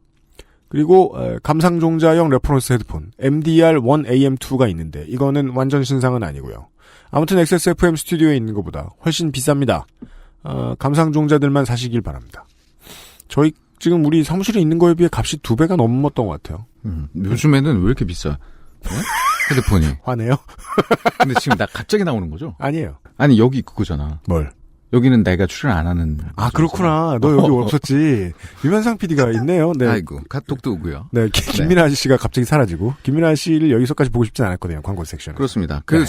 그리고 감상종자형 레퍼런스 헤드폰 MDR-1AM2가 있는데 이거는 완전 신상은 아니고요. 아무튼 XSFM 스튜디오에 있는 것보다 훨씬 비쌉니다. 감상종자들만 사시길 바랍니다. 저희 지금 우리 사무실에 있는 거에 비해 값이 2배가 넘었던 것 같아요. 요즘에는 왜 이렇게 비싸? 네? 헤드폰이. 화내요? 근데 지금 나 갑자기 나오는 거죠? 아니에요. 아니 여기 그거잖아. 뭘? 여기는 내가 출연 안 하는. 아 그렇구나. 너 여기 없었지. 유면상 PD가 있네요. 네. 아이고 카톡도 오고요. 네. 김민아 아저씨가 갑자기 사라지고 김민아 씨를 여기서까지 보고 싶진 않았거든요. 광고 섹션. 그렇습니다. 네.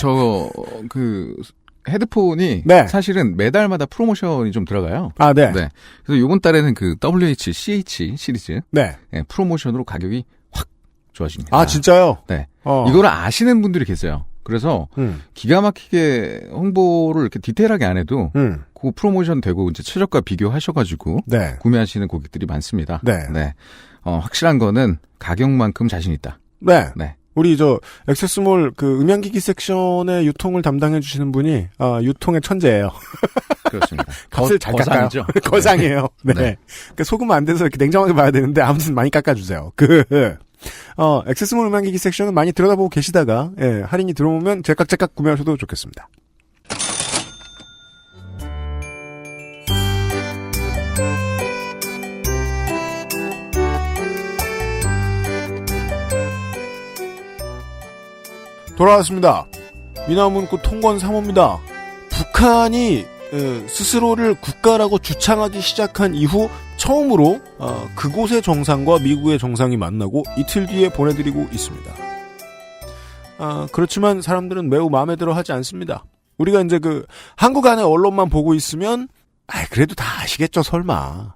헤드폰이 네. 사실은 매달마다 프로모션이 좀 들어가요. 아, 네. 네. 그래서 이번 달에는 그 CH 시리즈 네. 네, 프로모션으로 가격이 확 좋아집니다. 아, 진짜요? 네. 이거를 아시는 분들이 계세요. 그래서 기가 막히게 홍보를 이렇게 디테일하게 안 해도 그 프로모션 되고 이제 최저가 비교하셔가지고 네. 구매하시는 고객들이 많습니다. 네. 네. 확실한 거는 가격만큼 자신 있다. 네. 네. 우리 액세스몰 그 음향기기 섹션의 유통을 담당해 주시는 분이 유통의 천재예요. 그렇습니다. 값을 잘 깎아요. 거상이에요. 네. 네. 그러니까 속으면 안 돼서 이렇게 냉정하게 봐야 되는데 아무튼 많이 깎아주세요. 액세스몰 음향기기 섹션은 많이 들여다보고 계시다가 예, 할인이 들어오면 제깍제깍 구매하셔도 좋겠습니다. 돌아왔습니다. 미나문구 통권 3호입니다. 북한이 스스로를 국가라고 주창하기 시작한 이후 처음으로 그곳의 정상과 미국의 정상이 만나고 이틀 뒤에 보내드리고 있습니다. 그렇지만 사람들은 매우 마음에 들어 하지 않습니다. 우리가 이제 한국 안의 언론만 보고 있으면 그래도 다 아시겠죠 설마.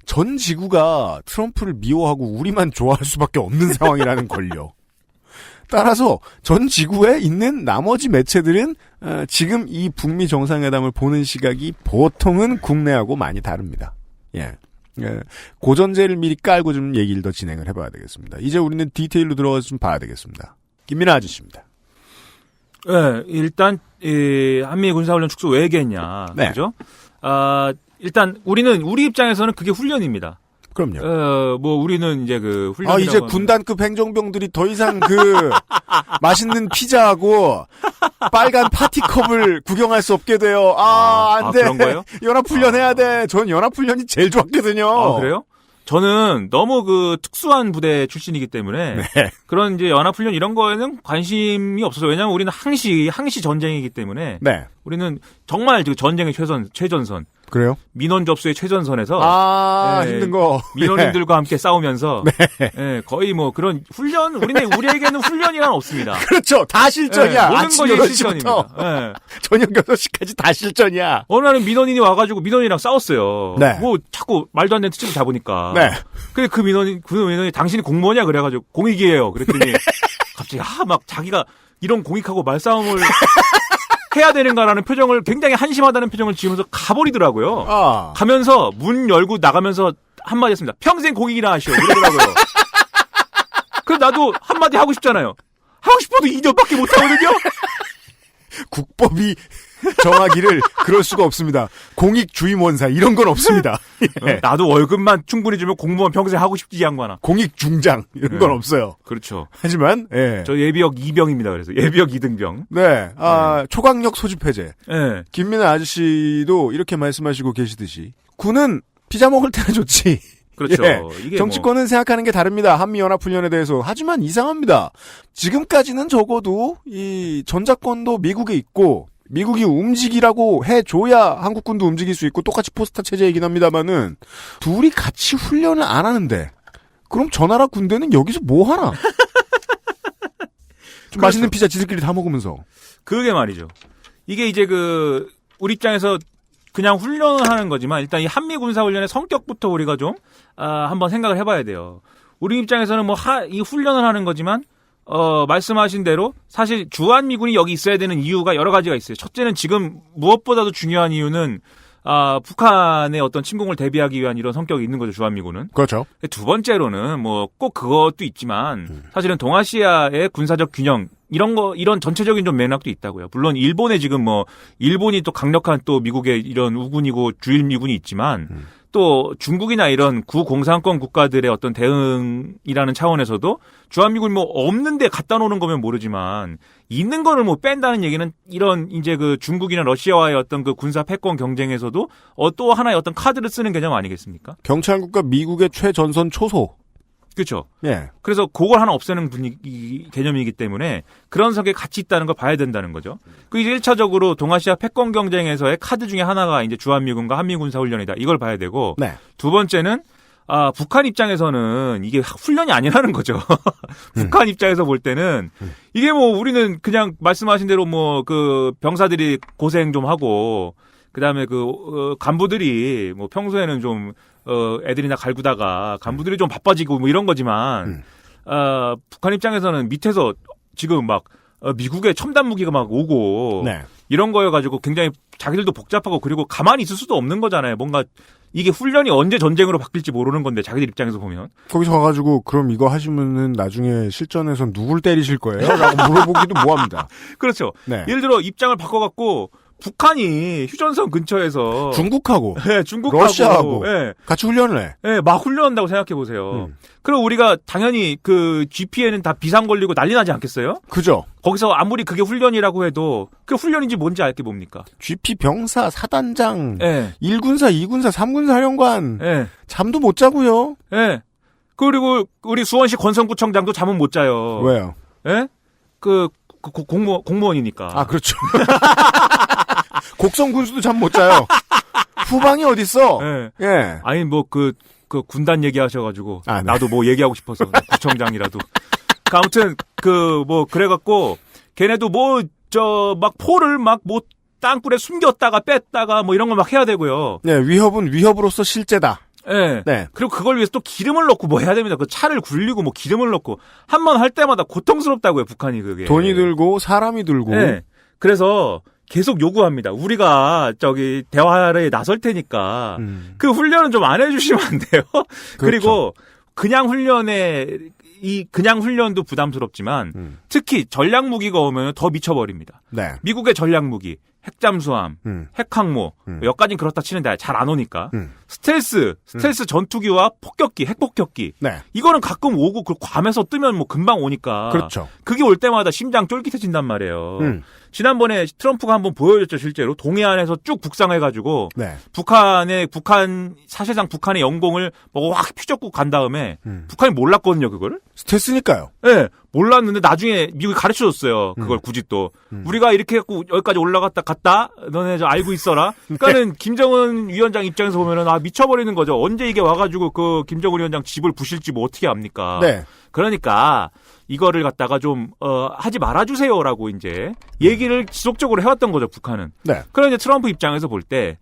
전 지구가 트럼프를 미워하고 우리만 좋아할 수밖에 없는 상황이라는 걸요. 따라서 전 지구에 있는 나머지 매체들은 지금 이 북미 정상회담을 보는 시각이 보통은 국내하고 많이 다릅니다. 예. 고전제를 미리 깔고 좀 얘기를 더 진행을 해봐야 되겠습니다. 이제 우리는 디테일로 들어가서 좀 봐야 되겠습니다. 김민아 아저씨입니다. 네, 일단 한미 군사훈련 축소 왜 얘기했냐, 네. 그죠? 일단 우리 입장에서는 그게 훈련입니다. 그럼요. 우리는 이제 훈련. 이제 군단급 행정병들이 더 이상 맛있는 피자하고 빨간 파티컵을 구경할 수 없게 돼요. 안 돼. 그런 거예요? 연합훈련 해야 돼. 전 연합훈련이 제일 좋았거든요. 그래요? 저는 너무 특수한 부대 출신이기 때문에 네. 그런 이제 연합훈련 이런 거에는 관심이 없어서 왜냐하면 우리는 항시 전쟁이기 때문에 네. 우리는 정말 전쟁의 최전선. 그래요? 민원 접수의 최전선에서 힘든 거 민원인들과 함께 싸우면서 네. 거의 그런 훈련 우리에게는 훈련이란 없습니다. 그렇죠. 다 실전이야. 모든 아침 것이 8시부터 실전입니다. 네. 저녁 6시까지 다 실전이야. 어느 날은 민원인이 와가지고 민원인이랑 싸웠어요. 네. 자꾸 말도 안 되는 특집을 잡으니까. 네. 근데 그 민원인이 당신이 공무원이야 그래가지고 공익이에요. 그랬더니 갑자기 막 자기가 이런 공익하고 말싸움을 해야 되는가라는 표정을 굉장히 한심하다는 표정을 지으면서 가버리더라고요. 아. 가면서 문 열고 나가면서 한마디 했습니다. 평생 공익이나 하시오. 이러더라고요. 그래서 나도 한마디 하고 싶잖아요. 하고 싶어도 2년밖에 못 하거든요. 국법이 정하기를 그럴 수가 없습니다. 공익주임원사 이런 건 없습니다. 예. 나도 월급만 충분히 주면 공무원 평생 하고 싶지 양반아. 공익중장 이런 건 없어요. 그렇죠. 하지만 예. 저 예비역 2병입니다. 그래서 예비역 2등병. 네, 초강력 소집 해제. 네. 김민아 아저씨도 이렇게 말씀하시고 계시듯이 군은 피자 먹을 때는 좋지. 그렇죠. 예. 이게 정치권은 생각하는 게 다릅니다. 한미연합훈련에 대해서. 하지만 이상합니다. 지금까지는 적어도 이 전작권도 미국에 있고 미국이 움직이라고 해줘야 한국군도 움직일 수 있고 똑같이 포스타 체제이긴 합니다만은 둘이 같이 훈련을 안 하는데 그럼 저 나라 군대는 여기서 뭐 하나? 좀 그렇죠. 맛있는 피자 지들끼리 다 먹으면서. 그게 말이죠. 이게 이제 우리 입장에서 그냥 훈련을 하는 거지만 일단 이 한미 군사 훈련의 성격부터 우리가 좀 한번 생각을 해봐야 돼요. 우리 입장에서는 이 훈련을 하는 거지만 말씀하신 대로 사실 주한미군이 여기 있어야 되는 이유가 여러 가지가 있어요. 첫째는 지금 무엇보다도 중요한 이유는 북한의 어떤 침공을 대비하기 위한 이런 성격이 있는 거죠. 주한미군은. 그렇죠. 두 번째로는 꼭 그것도 있지만 사실은 동아시아의 군사적 균형 이런 전체적인 좀 맥락도 있다고요. 물론 일본에 지금 일본이 또 강력한 또 미국의 이런 우군이고 주일 미군이 있지만 또 중국이나 이런 구공산권 국가들의 어떤 대응이라는 차원에서도 주한미군 없는데 갖다 놓는 거면 모르지만 있는 거를 뺀다는 얘기는 이런 이제 중국이나 러시아와의 어떤 군사 패권 경쟁에서도 또 하나의 어떤 카드를 쓰는 개념 아니겠습니까? 경찰국과 미국의 최전선 초소. 그렇죠. 예. 그래서 그걸 하나 없애는 개념이기 때문에 그런 성격이 같이 있다는 걸 봐야 된다는 거죠. 이제 1차적으로 동아시아 패권 경쟁에서의 카드 중에 하나가 이제 주한미군과 한미군사훈련이다. 이걸 봐야 되고 네. 두 번째는 북한 입장에서는 이게 훈련이 아니라는 거죠. 북한 입장에서 볼 때는 이게 우리는 그냥 말씀하신 대로 병사들이 고생 좀 하고 그다음에 간부들이 평소에는 좀 애들이나 갈구다가 간부들이 좀 바빠지고 이런 거지만 북한 입장에서는 밑에서 지금 미국의 첨단 무기가 오고 네. 이런 거여가지고 굉장히 자기들도 복잡하고 그리고 가만히 있을 수도 없는 거잖아요. 뭔가 이게 훈련이 언제 전쟁으로 바뀔지 모르는 건데 자기들 입장에서 보면 거기서 가가지고 그럼 이거 하시면은 나중에 실전에서 누굴 때리실 거예요? 라고 물어보기도 뭐합니다. 그렇죠. 네. 예를 들어 입장을 바꿔갖고 북한이 휴전선 근처에서 중국하고, 네, 중국하고 러시아하고 네. 같이 훈련을 해. 네, 막 훈련한다고 생각해 보세요. 그럼 우리가 당연히 GP에는 다 비상 걸리고 난리 나지 않겠어요? 그죠. 거기서 아무리 그게 훈련이라고 해도 그 훈련인지 뭔지 알게 뭡니까? GP 병사, 사단장, 네. 1군사, 2군사, 3군사 사령관 네. 잠도 못 자고요. 네. 그리고 우리 수원시 권성구청장도 잠은 못 자요. 왜요? 예? 공무원이니까. 아, 그렇죠. 곡성 군수도 잠 못 자요. 후방이 어딨어? 네. 예. 아니, 군단 얘기하셔가지고. 네. 나도 얘기하고 싶어서. 구청장이라도. 아무튼, 그래갖고, 걔네도 포를 땅굴에 숨겼다가 뺐다가 이런 걸 해야 되고요. 네, 위협은 위협으로서 실제다. 네. 네. 그리고 그걸 위해서 또 기름을 넣고 해야 됩니다. 차를 굴리고 기름을 넣고. 한 번 할 때마다 고통스럽다고요, 북한이 그게. 돈이 들고, 사람이 들고. 네. 그래서, 계속 요구합니다. 우리가 대화에 나설 테니까 그 훈련은 좀 안 해주시면 안 돼요. 그렇죠. 그리고 그냥 훈련도 부담스럽지만 특히 전략 무기가 오면 더 미쳐버립니다. 네. 미국의 전략 무기, 핵잠수함, 핵항모 여기까지는 그렇다 치는데 잘 안 오니까 스텔스 전투기와 폭격기, 핵폭격기. 네. 이거는 가끔 오고 괌에서 뜨면 금방 오니까. 그렇죠. 그게 올 때마다 심장 쫄깃해진단 말이에요. 지난번에 트럼프가 한번 보여줬죠, 실제로. 동해안에서 쭉 북상해가지고. 네. 사실상 북한의 영공을 확 휘젓고 간 다음에 북한이 몰랐거든요, 그거를. 스텔스니까요. 네. 몰랐는데 나중에 미국이 가르쳐줬어요. 그걸 굳이 또. 우리가 이렇게 해갖고 여기까지 올라갔다 갔다? 너네 알고 있어라? 그러니까는 김정은 위원장 입장에서 보면은 미쳐버리는 거죠. 언제 이게 와가지고 김정은 위원장 집을 부실지 어떻게 압니까? 네. 그러니까 이거를 갖다가 좀 하지 말아주세요라고 이제 얘기를 지속적으로 해왔던 거죠, 북한은. 네. 그런데 트럼프 입장에서 볼 때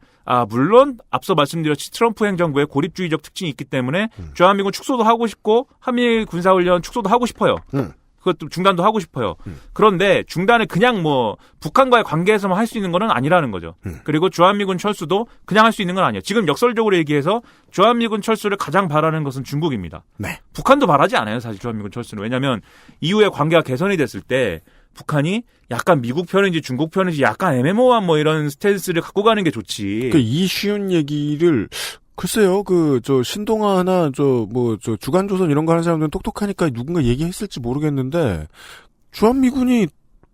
물론 앞서 말씀드렸듯이 트럼프 행정부의 고립주의적 특징이 있기 때문에 주한미군 축소도 하고 싶고 한미 군사훈련 축소도 하고 싶어요. 그것도 중단도 하고 싶어요. 그런데 중단을 그냥 뭐 북한과의 관계에서만 할 수 있는 건 아니라는 거죠. 그리고 주한미군 철수도 그냥 할 수 있는 건 아니에요. 지금 역설적으로 얘기해서 주한미군 철수를 가장 바라는 것은 중국입니다. 네. 북한도 바라지 않아요. 사실 주한미군 철수는. 왜냐하면 이후에 관계가 개선이 됐을 때 북한이 약간 미국 편인지 중국 편인지 약간 애매모호한 뭐 이런 스탠스를 갖고 가는 게 좋지. 이 쉬운 얘기를 글쎄요, 신동아나 주간조선 이런 거 하는 사람들은 똑똑하니까 누군가 얘기했을지 모르겠는데, 주한미군이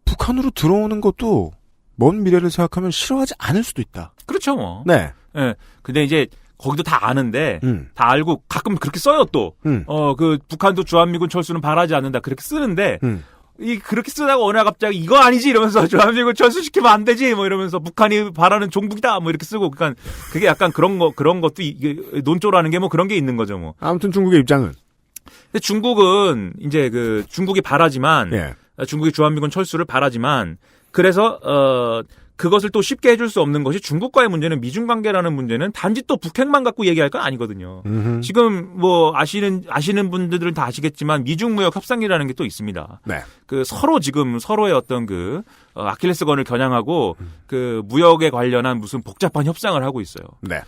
북한으로 들어오는 것도 먼 미래를 생각하면 싫어하지 않을 수도 있다. 그렇죠, 뭐. 네. 네. 근데 이제, 거기도 다 아는데, 다 알고 가끔 그렇게 써요, 또. 북한도 주한미군 철수는 바라지 않는다. 그렇게 쓰는데, 그렇게 쓰다가 어느 날 갑자기 이거 아니지 이러면서 주한미군 철수시키면 안 되지 뭐 이러면서 북한이 바라는 종북이다 뭐 이렇게 쓰고 그러니까 그게 약간 그런 것도 이게 논조라는 게 뭐 그런 게 있는 거죠 뭐. 아무튼 중국의 입장은. 근데 중국은 이제 중국이 바라지만 중국이 주한미군 철수를 바라지만 그래서 그것을 또 쉽게 해줄 수 없는 것이 중국과의 문제는 미중 관계라는 문제는 단지 또 북핵만 갖고 얘기할 건 아니거든요. 지금 뭐 아시는 분들은 다 아시겠지만 미중 무역 협상이라는 게 또 있습니다. 네. 서로의 어떤 아킬레스건을 겨냥하고 무역에 관련한 무슨 복잡한 협상을 하고 있어요. 네.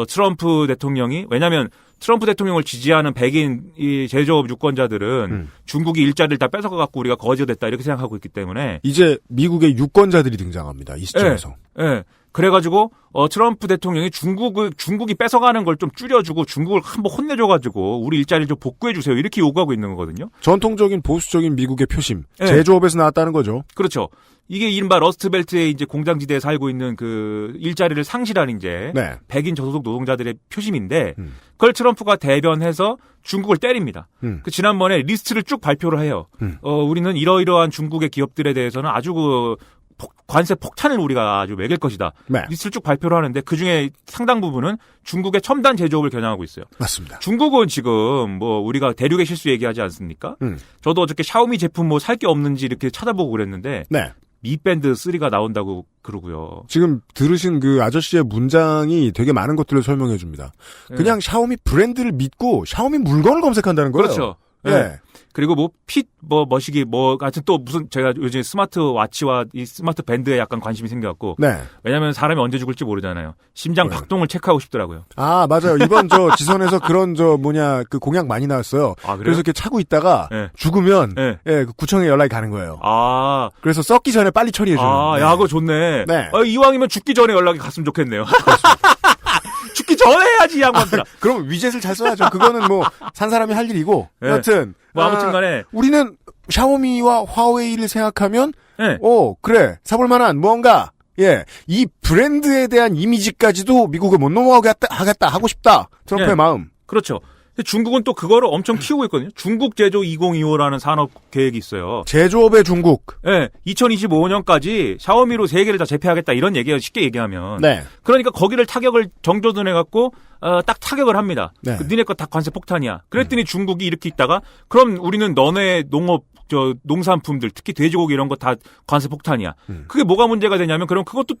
트럼프 대통령이 왜냐하면 트럼프 대통령을 지지하는 백인 이 제조업 유권자들은 중국이 일자리를 다 뺏어가 갖고 우리가 거지가 됐다 이렇게 생각하고 있기 때문에 이제 미국의 유권자들이 등장합니다. 이 시점에서. 네. 그래가지고 트럼프 대통령이 중국이 뺏어가는 걸 좀 줄여주고 중국을 한번 혼내줘가지고 우리 일자리를 좀 복구해주세요 이렇게 요구하고 있는 거거든요. 전통적인 보수적인 미국의 표심, 제조업에서 나왔다는 거죠. 그렇죠. 이게 이른바 러스트벨트의 이제 공장지대에 살고 있는 일자리를 상실하는 이제 백인 저소득 노동자들의 표심인데 그걸 트럼프가 대변해서 중국을 때립니다. 지난번에 리스트를 쭉 발표를 해요. 우리는 이러이러한 중국의 기업들에 대해서는 아주 관세 폭탄을 우리가 아주 매길 것이다. 네. 리스트를 쭉 발표를 하는데 그중에 상당 부분은 중국의 첨단 제조업을 겨냥하고 있어요. 맞습니다. 중국은 지금 우리가 대륙의 실수 얘기하지 않습니까? 저도 어저께 샤오미 제품 살 게 없는지 이렇게 찾아보고 그랬는데 미 밴드 3가 나온다고 그러고요. 지금 들으신 아저씨의 문장이 되게 많은 것들을 설명해 줍니다. 그냥 샤오미 브랜드를 믿고 샤오미 물건을 검색한다는 거예요. 그렇죠. 네. 그리고 머시기 하여튼 또 무슨 제가 요즘 스마트워치와 이 스마트 밴드에 약간 관심이 생겨갖고. 왜냐면 사람이 언제 죽을지 모르잖아요. 심장 박동을 체크하고 싶더라고요. 아, 맞아요. 이번 지선에서 그런 공약 많이 나왔어요. 아, 그래요? 그래서 이렇게 차고 있다가 죽으면 구청에 연락이 가는 거예요. 아. 그래서 썩기 전에 빨리 처리해주는. 아, 야, 그거 좋네. 네. 이왕이면 죽기 전에 연락이 갔으면 좋겠네요. 죽기 전에 해야지, 이 양반들아. 그럼 위젯을 잘 써야죠. 그거는 산 사람이 할 일이고. 여튼. 아무튼 간에. 우리는 샤오미와 화웨이를 생각하면, 그래. 사볼 만한 무언가. 이 브랜드에 대한 이미지까지도 미국을 못 넘어가겠다, 하고 싶다. 트럼프의 마음. 그렇죠. 중국은 또 그거를 엄청 키우고 있거든요. 중국 제조 2025라는 산업 계획이 있어요. 제조업의 중국. 2025년까지 샤오미로 세계를 다 제패하겠다 이런 얘기예요. 쉽게 얘기하면. 네. 그러니까 거기를 타격을 정조준해 갖고 딱 타격을 합니다. 니네 거 다 관세 폭탄이야. 그랬더니 중국이 이렇게 있다가 그럼 우리는 너네 농산품들 특히 돼지고기 이런 거 다 관세 폭탄이야. 그게 뭐가 문제가 되냐면 그럼 그것도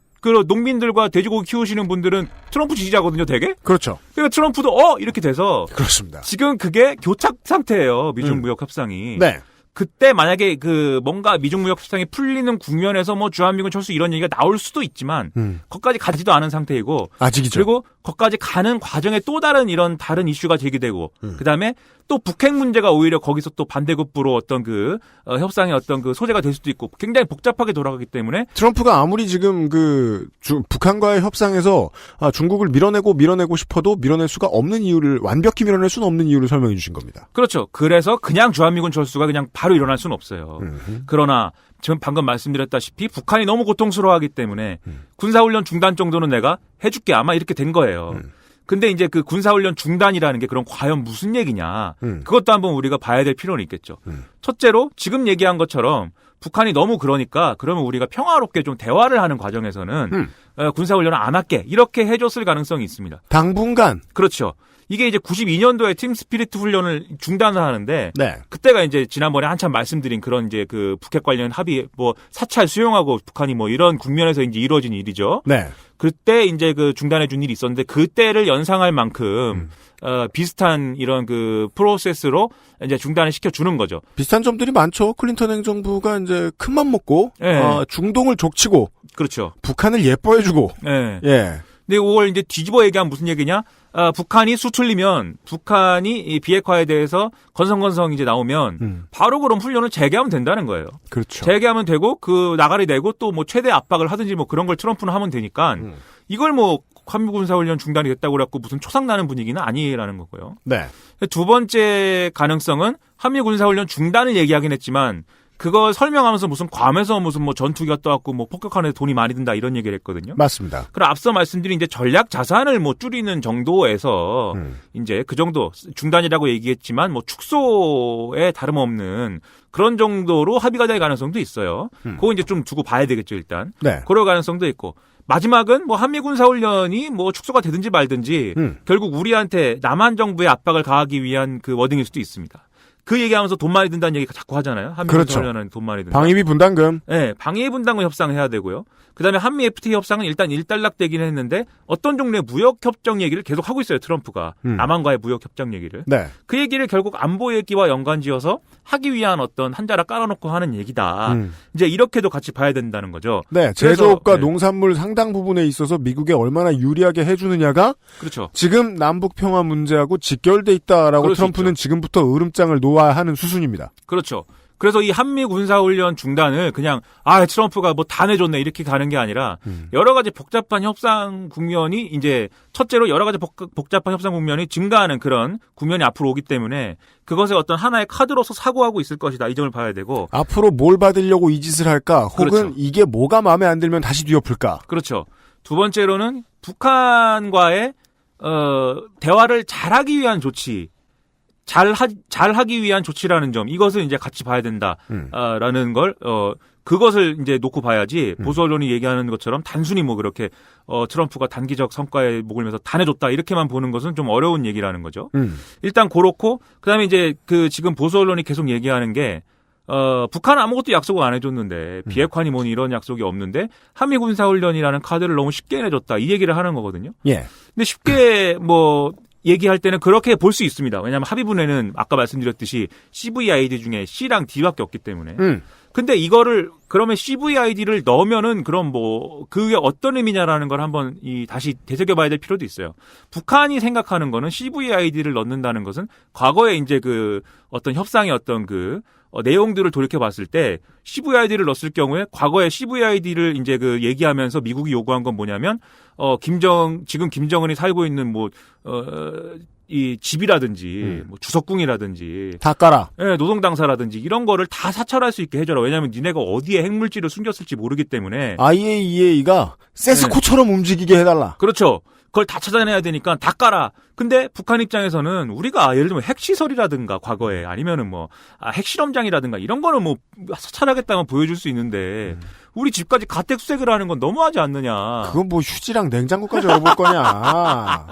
농민들과 돼지고기 키우시는 분들은 트럼프 지지자거든요, 되게? 그렇죠. 그러니까 트럼프도 이렇게 돼서 그렇습니다. 지금 그게 교착 상태예요. 미중 무역 협상이. 네. 그때 만약에 뭔가 미중 무역 협상이 풀리는 국면에서 주한미군 철수 이런 얘기가 나올 수도 있지만 거기까지 가지도 않은 상태이고 아직이죠. 그리고 거기까지 가는 과정에 또 다른 이슈가 제기되고 그다음에 또 북핵 문제가 오히려 거기서 또 반대급부로 어떤 협상의 어떤 소재가 될 수도 있고 굉장히 복잡하게 돌아가기 때문에 트럼프가 아무리 지금 북한과의 협상에서 중국을 밀어내고 싶어도 밀어낼 수가 없는 이유를 완벽히 밀어낼 수는 없는 이유를 설명해 주신 겁니다. 그렇죠. 그래서 그냥 주한미군 철수가 그냥 바로 일어날 수는 없어요. 그러나 지금 방금 말씀드렸다시피 북한이 너무 고통스러워하기 때문에 군사훈련 중단 정도는 내가 해줄게 아마 이렇게 된 거예요. 근데 이제 군사훈련 중단이라는 게 그럼 과연 무슨 얘기냐. 그것도 한번 우리가 봐야 될 필요는 있겠죠. 첫째로 지금 얘기한 것처럼 북한이 너무 그러니까 그러면 우리가 평화롭게 좀 대화를 하는 과정에서는 군사훈련을 안 할게 이렇게 해줬을 가능성이 있습니다. 당분간. 그렇죠. 이게 이제 92년도에 팀 스피리트 훈련을 중단을 하는데 네. 그때가 이제 지난번에 한참 말씀드린 그런 이제 그 북핵 관련 합의 뭐 사찰 수용하고 북한이 뭐 이런 국면에서 이제 이루어진 일이죠. 네. 그때 이제 그 중단해 준 일이 있었는데 그때를 연상할 만큼 비슷한 이런 그 프로세스로 이제 중단을 시켜 주는 거죠. 비슷한 점들이 많죠. 클린턴 행정부가 이제 큰맘 먹고 중동을 족치고 그렇죠. 북한을 예뻐해주고 예. 예. 근데 이걸 이제 뒤집어 얘기하면 무슨 얘기냐? 북한이 수틀리면 북한이 이 비핵화에 대해서 건성건성 이제 나오면 바로 그럼 훈련을 재개하면 된다는 거예요. 그렇죠. 재개하면 되고 그 나가리 내고 또 뭐 최대 압박을 하든지 뭐 그런 걸 트럼프는 하면 되니까 이걸 뭐 한미군사훈련 중단이 됐다고 그래갖고 무슨 초상나는 분위기는 아니라는 거고요. 네. 두 번째 가능성은 한미군사훈련 중단을 얘기하긴 했지만 그걸 설명하면서 무슨 괌에서 무슨 뭐 전투기가 떠갖고 뭐 폭격하는데 돈이 많이 든다 이런 얘기를 했거든요. 맞습니다. 그럼 앞서 말씀드린 이제 전략 자산을 뭐 줄이는 정도에서 이제 그 정도 중단이라고 얘기했지만 뭐 축소에 다름없는 그런 정도로 합의가 될 가능성도 있어요. 그거 이제 좀 두고 봐야 되겠죠 일단. 네. 그럴 가능성도 있고. 마지막은 뭐 한미군사훈련이 뭐 축소가 되든지 말든지 결국 우리한테 남한 정부의 압박을 가하기 위한 그 워딩일 수도 있습니다. 그 얘기하면서 돈 많이 든다는 얘기 자꾸 하잖아요. 한미군사훈련은 그렇죠. 돈 많이 든다. 방위비 분담금. 네, 방위비 분담금 협상을 해야 되고요. 그다음에 한미 FTA 협상은 일단 일단락되긴 했는데 어떤 종류의 무역 협정 얘기를 계속 하고 있어요. 트럼프가 남한과의 무역 협정 얘기를. 네. 그 얘기를 결국 안보 얘기와 연관지어서 하기 위한 어떤 한자락 깔아놓고 하는 얘기다. 이제 이렇게도 같이 봐야 된다는 거죠. 네, 제조업과 농산물 상당 부분에 있어서 미국에 얼마나 유리하게 해주느냐가 그렇죠. 지금 남북 평화 문제하고 직결돼 있다라고 트럼프는 지금부터 으름장을 놓아야 하는 수순입니다. 그렇죠. 그래서 이 한미 군사훈련 중단을 그냥 트럼프가 뭐 다 내줬네 이렇게 가는 게 아니라 여러 가지 복잡한 협상 국면이 이제 첫째로 여러 가지 복잡한 협상 국면이 증가하는 그런 국면이 앞으로 오기 때문에 그것의 어떤 하나의 카드로서 사고하고 있을 것이다. 이 점을 봐야 되고 앞으로 뭘 받으려고 이 짓을 할까? 혹은 그렇죠. 이게 뭐가 마음에 안 들면 다시 뒤엎을까? 그렇죠. 두 번째로는 북한과의 대화를 잘하기 위한 조치. 잘하기 위한 조치라는 점, 이것을 이제 같이 봐야 된다, 라는 걸, 그것을 이제 놓고 봐야지, 보수 언론이 얘기하는 것처럼 단순히 뭐 그렇게, 트럼프가 단기적 성과에 목을 매서 다 내줬다, 이렇게만 보는 것은 좀 어려운 얘기라는 거죠. 일단 그렇고, 그 다음에 이제 지금 보수 언론이 계속 얘기하는 게, 북한은 아무것도 약속을 안 해줬는데, 비핵화니 뭐니 이런 약속이 없는데, 한미군사훈련이라는 카드를 너무 쉽게 내줬다, 이 얘기를 하는 거거든요. 예. 근데 쉽게 얘기할 때는 그렇게 볼 수 있습니다. 왜냐하면 합의문에는 아까 말씀드렸듯이 CVID 중에 C랑 D밖에 없기 때문에. 근데 이거를 그러면 CVID를 넣으면은 그럼 그게 어떤 의미냐라는 걸 한번 다시 되새겨봐야 될 필요도 있어요. 북한이 생각하는 거는 CVID를 넣는다는 것은 과거에 이제 어떤 협상의 어떤 내용들을 돌이켜봤을 때 CVID를 넣었을 경우에 과거에 CVID를 이제 얘기하면서 미국이 요구한 건 뭐냐면 지금 김정은이 살고 있는 이 집이라든지 주석궁이라든지 다 깔아. 네, 노동당사라든지 이런 거를 다 사찰할 수 있게 해줘라. 왜냐하면 니네가 어디에 핵물질을 숨겼을지 모르기 때문에 IAEA가 세스코처럼 움직이게 해달라. 그렇죠. 그걸 다 찾아내야 되니까 다 깔아. 근데 북한 입장에서는 우리가 예를 들면 핵시설이라든가 과거에 아니면은 핵실험장이라든가 이런 거는 사찰하겠다면 보여줄 수 있는데 우리 집까지 가택 수색을 하는 건 너무하지 않느냐. 그건 휴지랑 냉장고까지 열어볼 거냐.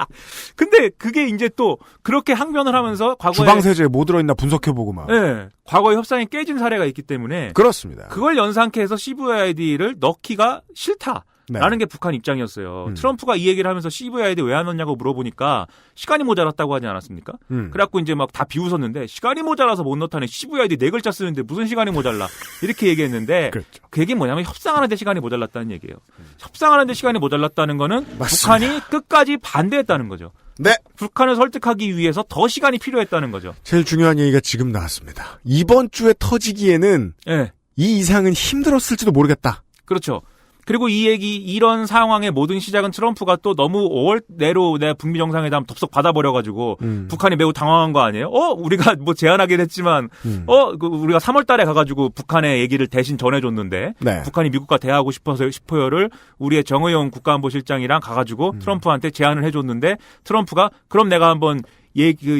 근데 그게 이제 또 그렇게 항변을 하면서 과거에 주방세제에 뭐 들어있나 분석해보고 막. 네. 과거에 협상이 깨진 사례가 있기 때문에 그렇습니다. 그걸 연상케 해서 CVID를 넣기가 싫다. 네. 라는 게 북한 입장이었어요. 트럼프가 이 얘기를 하면서 CVID 왜 안 넣냐고 물어보니까 시간이 모자랐다고 하지 않았습니까? 그래갖고 이제 다 비웃었는데 시간이 모자라서 못 넣다니 CVID 4글자 쓰는데 무슨 시간이 모자라 이렇게 얘기했는데 그렇죠. 그 얘기는 뭐냐면 협상하는데 시간이 모자랐다는 얘기예요. 협상하는데 시간이 모자랐다는 거는 맞습니다. 북한이 끝까지 반대했다는 거죠. 네. 북한을 설득하기 위해서 더 시간이 필요했다는 거죠. 제일 중요한 얘기가 지금 나왔습니다. 이번 주에 터지기에는 네. 이 이상은 힘들었을지도 모르겠다. 그렇죠. 그리고 이런 상황의 모든 시작은 트럼프가 또 너무 5월 내로 북미 정상회담 덥석 받아버려가지고 북한이 매우 당황한 거 아니에요? 우리가 제안하긴 했지만, 우리가 3월 달에 가가지고 북한의 얘기를 대신 전해줬는데, 네. 북한이 미국과 대화하고 싶어요를 우리의 정의용 국가안보실장이랑 가가지고 트럼프한테 제안을 해줬는데, 트럼프가 그럼 내가 한번